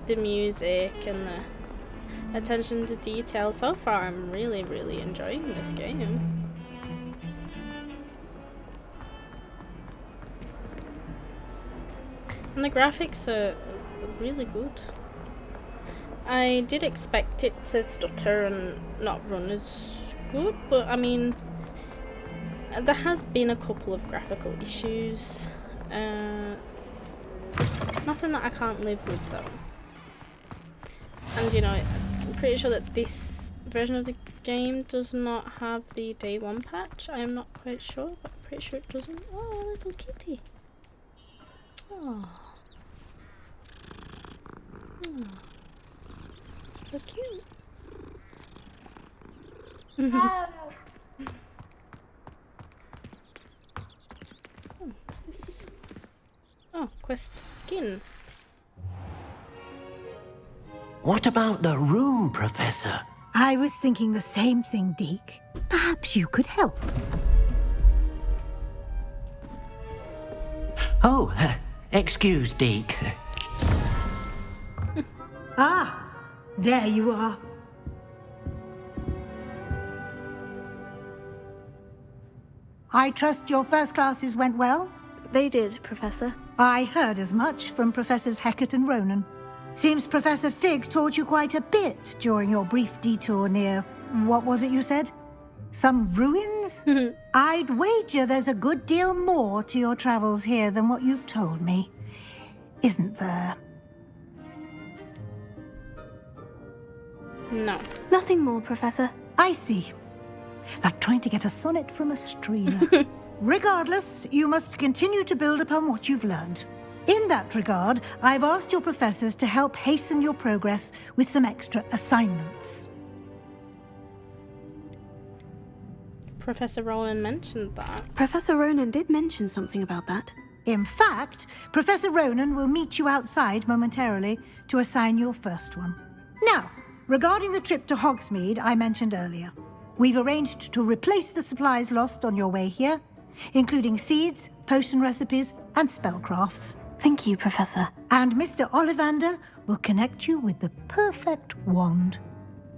The music and the attention to detail. So far, I'm really, really enjoying this game. And the graphics are really good. I did expect it to stutter and not run as good, but I mean, there has been a couple of graphical issues. Nothing that I can't live with though. And you know, I'm pretty sure that this version of the game does not have the day one patch. I am not quite sure, but I'm pretty sure it doesn't. Oh, little kitty. Oh. Oh. So cute. Oh, what's this? Oh, quest begin. What about the room, Professor? I was thinking the same thing, Deke. Perhaps you could help. Oh, excuse, Deke. Ah, there you are. I trust your first classes went well? They did, Professor. I heard as much from Professors Hecat and Ronan. Seems Professor Fig taught you quite a bit during your brief detour near What was it you said? Some ruins? I'd wager there's a good deal more to your travels here than what you've told me. Isn't there? No. Nothing more, Professor. I see. Like trying to get a sonnet from a streamer. Regardless, you must continue to build upon what you've learned. In that regard, I've asked your professors to help hasten your progress with some extra assignments. Professor Ronan mentioned that. Professor Ronan did mention something about that. In fact, Professor Ronan will meet you outside momentarily to assign your first one. Now, regarding the trip to Hogsmeade I mentioned earlier, we've arranged to replace the supplies lost on your way here, including seeds, potion recipes, and spellcrafts. Thank you, Professor. And Mr. Ollivander will connect you with the perfect wand.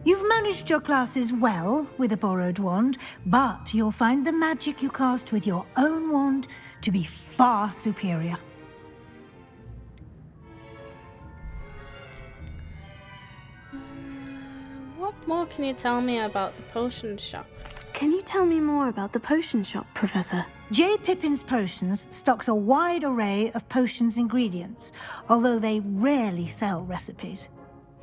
You've managed your classes well with a borrowed wand, but you'll find the magic you cast with your own wand to be far superior. What more can you tell me about the potion shop? Can you tell me more about the potion shop, Professor? J. Pippin's Potions stocks a wide array of potions ingredients, although they rarely sell recipes.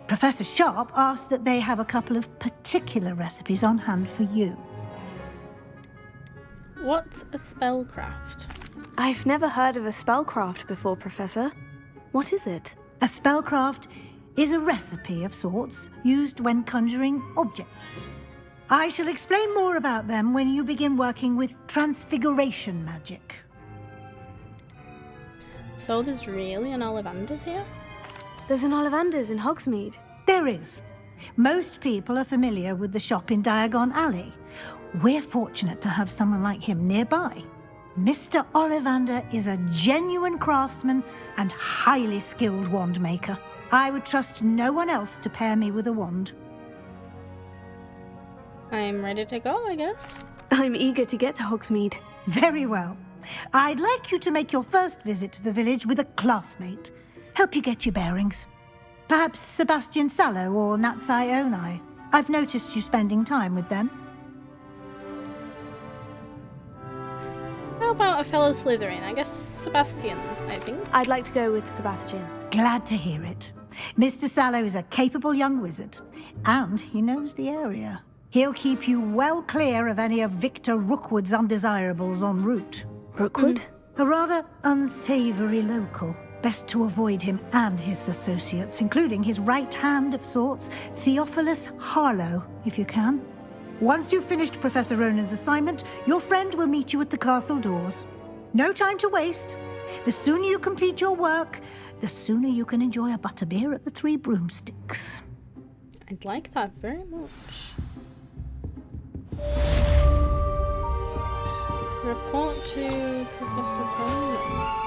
Professor Sharp asked that they have a couple of particular recipes on hand for you. What's a spellcraft? I've never heard of a spellcraft before, Professor. What is it? A spellcraft is a recipe of sorts used when conjuring objects. I shall explain more about them when you begin working with transfiguration magic. So there's really an Ollivanders here? There's an Ollivanders in Hogsmeade. There is. Most people are familiar with the shop in Diagon Alley. We're fortunate to have someone like him nearby. Mr. Ollivander is a genuine craftsman and highly skilled wand maker. I would trust no one else to pair me with a wand. I'm ready to go, I guess. I'm eager to get to Hogsmeade. Very well. I'd like you to make your first visit to the village with a classmate. Help you get your bearings. Perhaps Sebastian Sallow or Natsai Onai. I've noticed you spending time with them. How about a fellow Slytherin? I guess Sebastian, I think. I'd like to go with Sebastian. Glad to hear it. Mr. Sallow is a capable young wizard, and he knows the area. He'll keep you well clear of any of Victor Rookwood's undesirables en route. Rookwood? A rather unsavoury local. Best to avoid him and his associates, including his right hand of sorts, Theophilus Harlow, if you can. Once you've finished Professor Ronan's assignment, your friend will meet you at the castle doors. No time to waste. The sooner you complete your work, the sooner you can enjoy a butterbeer at the Three Broomsticks. I'd like that very much. Report to Professor Ronan.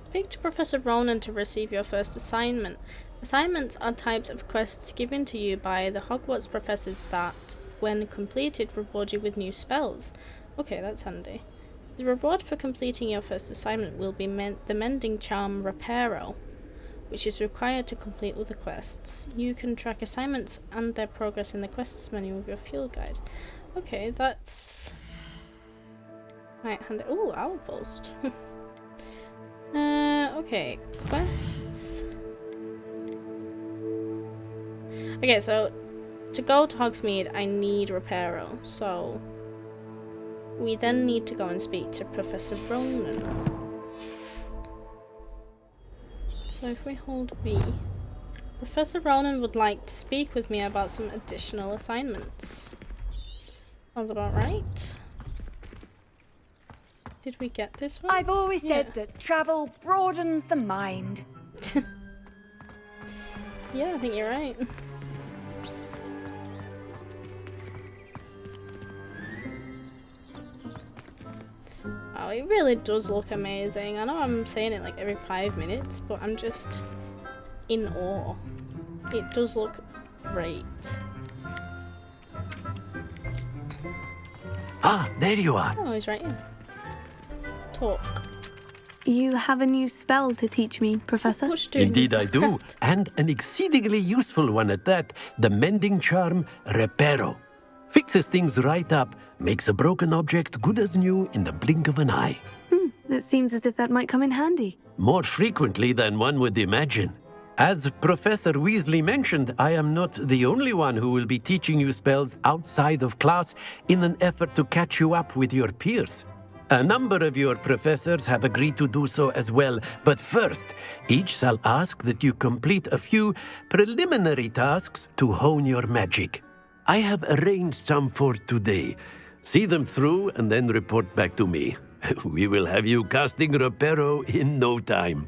Speak to Professor Ronan to receive your first assignment. Assignments are types of quests given to you by the Hogwarts professors that, when completed, reward you with new spells. Okay, that's handy. The reward for completing your first assignment will be the mending charm Reparo, which is required to complete other quests. You can track assignments and their progress in the quests menu with your field guide. Okay, that's... Right, hand it... Ooh, Owlpost. Okay, quests. Okay, so to go to Hogsmeade, I need Reparo, so we then need to go and speak to Professor Ronan. So if we hold V, Professor Ronan would like to speak with me about some additional assignments. Sounds about right. Did we get this one? I've always said that travel broadens the mind. Yeah, I think you're right. Oops. Oh, it really does look amazing. I know I'm saying it like every 5 minutes, but I'm just in awe. It does look great. Ah, there you are. Oh, he's right here. Talk. You have a new spell to teach me, Professor? Indeed I do, and an exceedingly useful one at that. The mending charm, Reparo. Fixes things right up, makes a broken object good as new in the blink of an eye. It seems as if that might come in handy. More frequently than one would imagine. As Professor Weasley mentioned, I am not the only one who will be teaching you spells outside of class in an effort to catch you up with your peers. A number of your professors have agreed to do so as well, but first, each shall ask that you complete a few preliminary tasks to hone your magic. I have arranged some for today. See them through and then report back to me. We will have you casting Reparo in no time.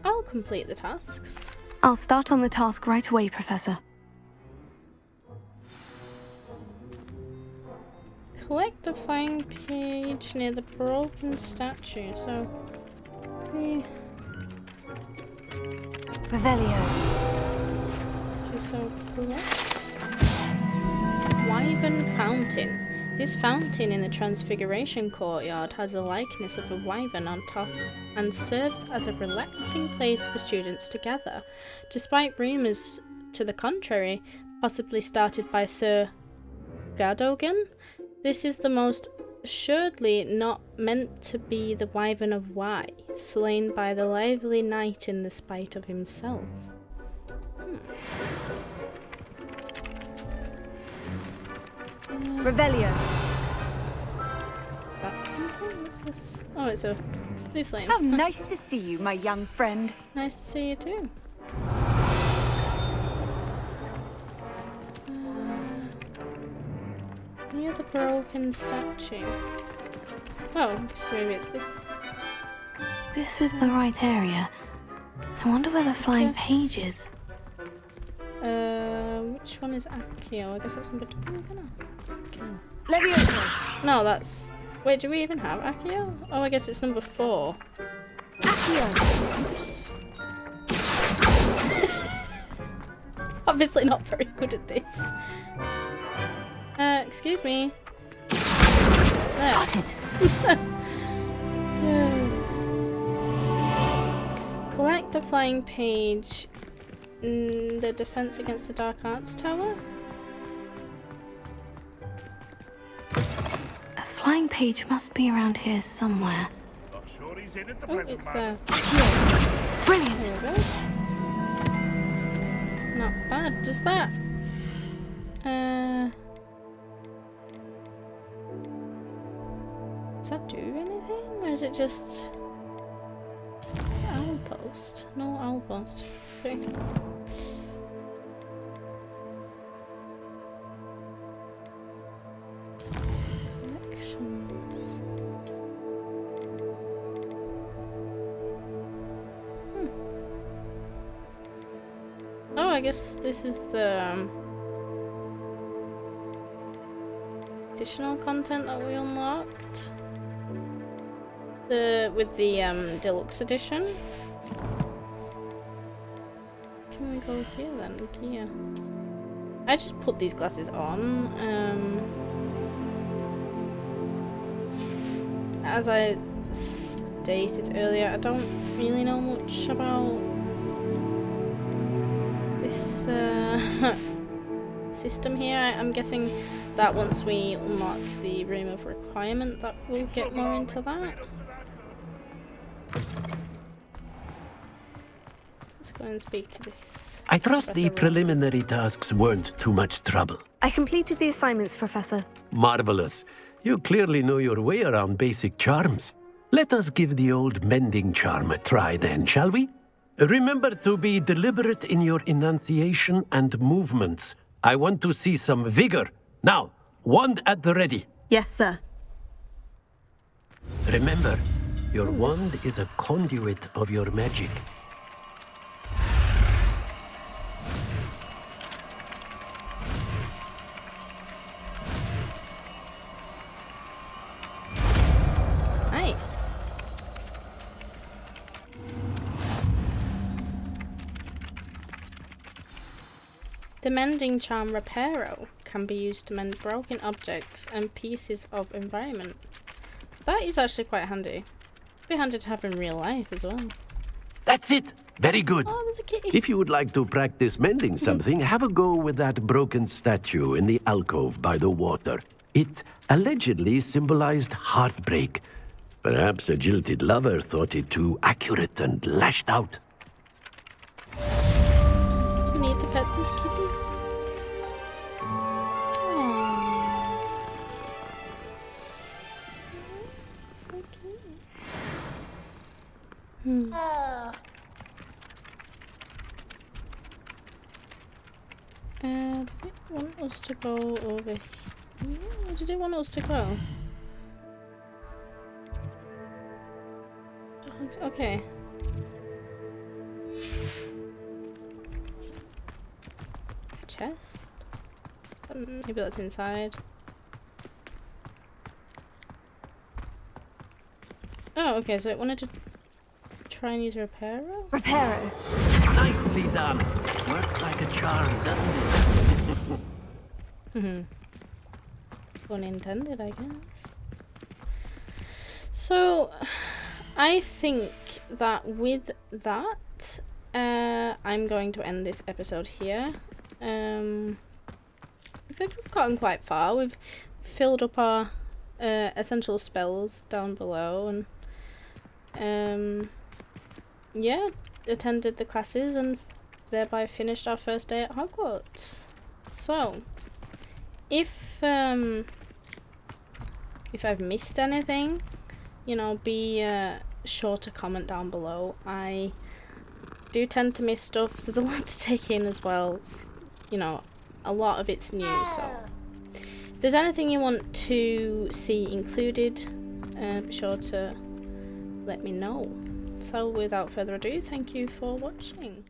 I'll complete the tasks. I'll start on the task right away, Professor. Collect the flying page near the broken statue. So, Revelio. Okay, so collect Wyvern Fountain. This fountain in the Transfiguration Courtyard has a likeness of a wyvern on top and serves as a relaxing place for students to gather, despite rumours to the contrary, possibly started by Sir Gadogan. This is the most assuredly not meant to be the wyvern of Y, slain by the lively knight in the spite of himself. Revelio. That's something? What's this? Oh, it's a blue flame. How nice to see you, my young friend. Nice to see you too. Near the broken statue. Oh, I guess maybe it's this. This is the right area. I wonder where the flying page is. Which one is Accio? I guess that's number 2. Levioso. No, that's... Wait, do we even have Accio? Oh, I guess it's number 4. Accio. Oops. Obviously not very good at this. Excuse me. There. Got it. Collect the flying page in the defense against the Dark Arts Tower. A flying page must be around here somewhere. Oh, it's there. Brilliant. There we go. Not bad. Does that? Does that do anything, or is it just? It's owl post. No owl post. Okay. Connections. Oh, I guess this is the additional content that we unlocked. With the deluxe edition. Can we go here then? Here. I just put these glasses on. As I stated earlier, I don't really know much about this system here. I'm guessing that once we unlock the Room of Requirement that we'll get more into that. Let's go and speak to this. I trust the Professor preliminary tasks weren't too much trouble. I completed the assignments, Professor. Marvelous. You clearly know your way around basic charms. Let us give the old mending charm a try then, shall we? Remember to be deliberate in your enunciation and movements. I want to see some vigor. Now, wand at the ready. Yes, sir. Remember, your wand is a conduit of your magic. Nice. The mending charm Reparo can be used to mend broken objects and pieces of environment. That is actually quite handy. Be handy to have in real life as well. That's it. Very good. Oh, there's a kitty. If you would like to practice mending something, have a go with that broken statue in the alcove by the water. It allegedly symbolized heartbreak. Perhaps a jilted lover thought it too accurate and lashed out. Do you need to pet this kitty? Aww. So cute. Did it want us to go over here? Where did it want us to go? Okay. Chest? Maybe that's inside. Oh, okay, so it wanted to try and use Reparo? Reparo. Nicely done. Works like a charm, doesn't it? Pun intended, I guess. So, I think that with that, I'm going to end this episode here. I think we've gotten quite far. We've filled up our essential spells down below, and yeah, attended the classes and thereby finished our first day at Hogwarts. So, if I've missed anything, you know, be sure to comment down below. I do tend to miss stuff. There's a lot to take in as well. You know, a lot of it's new, so if there's anything you want to see included, be sure to let me know. So without further ado, thank you for watching.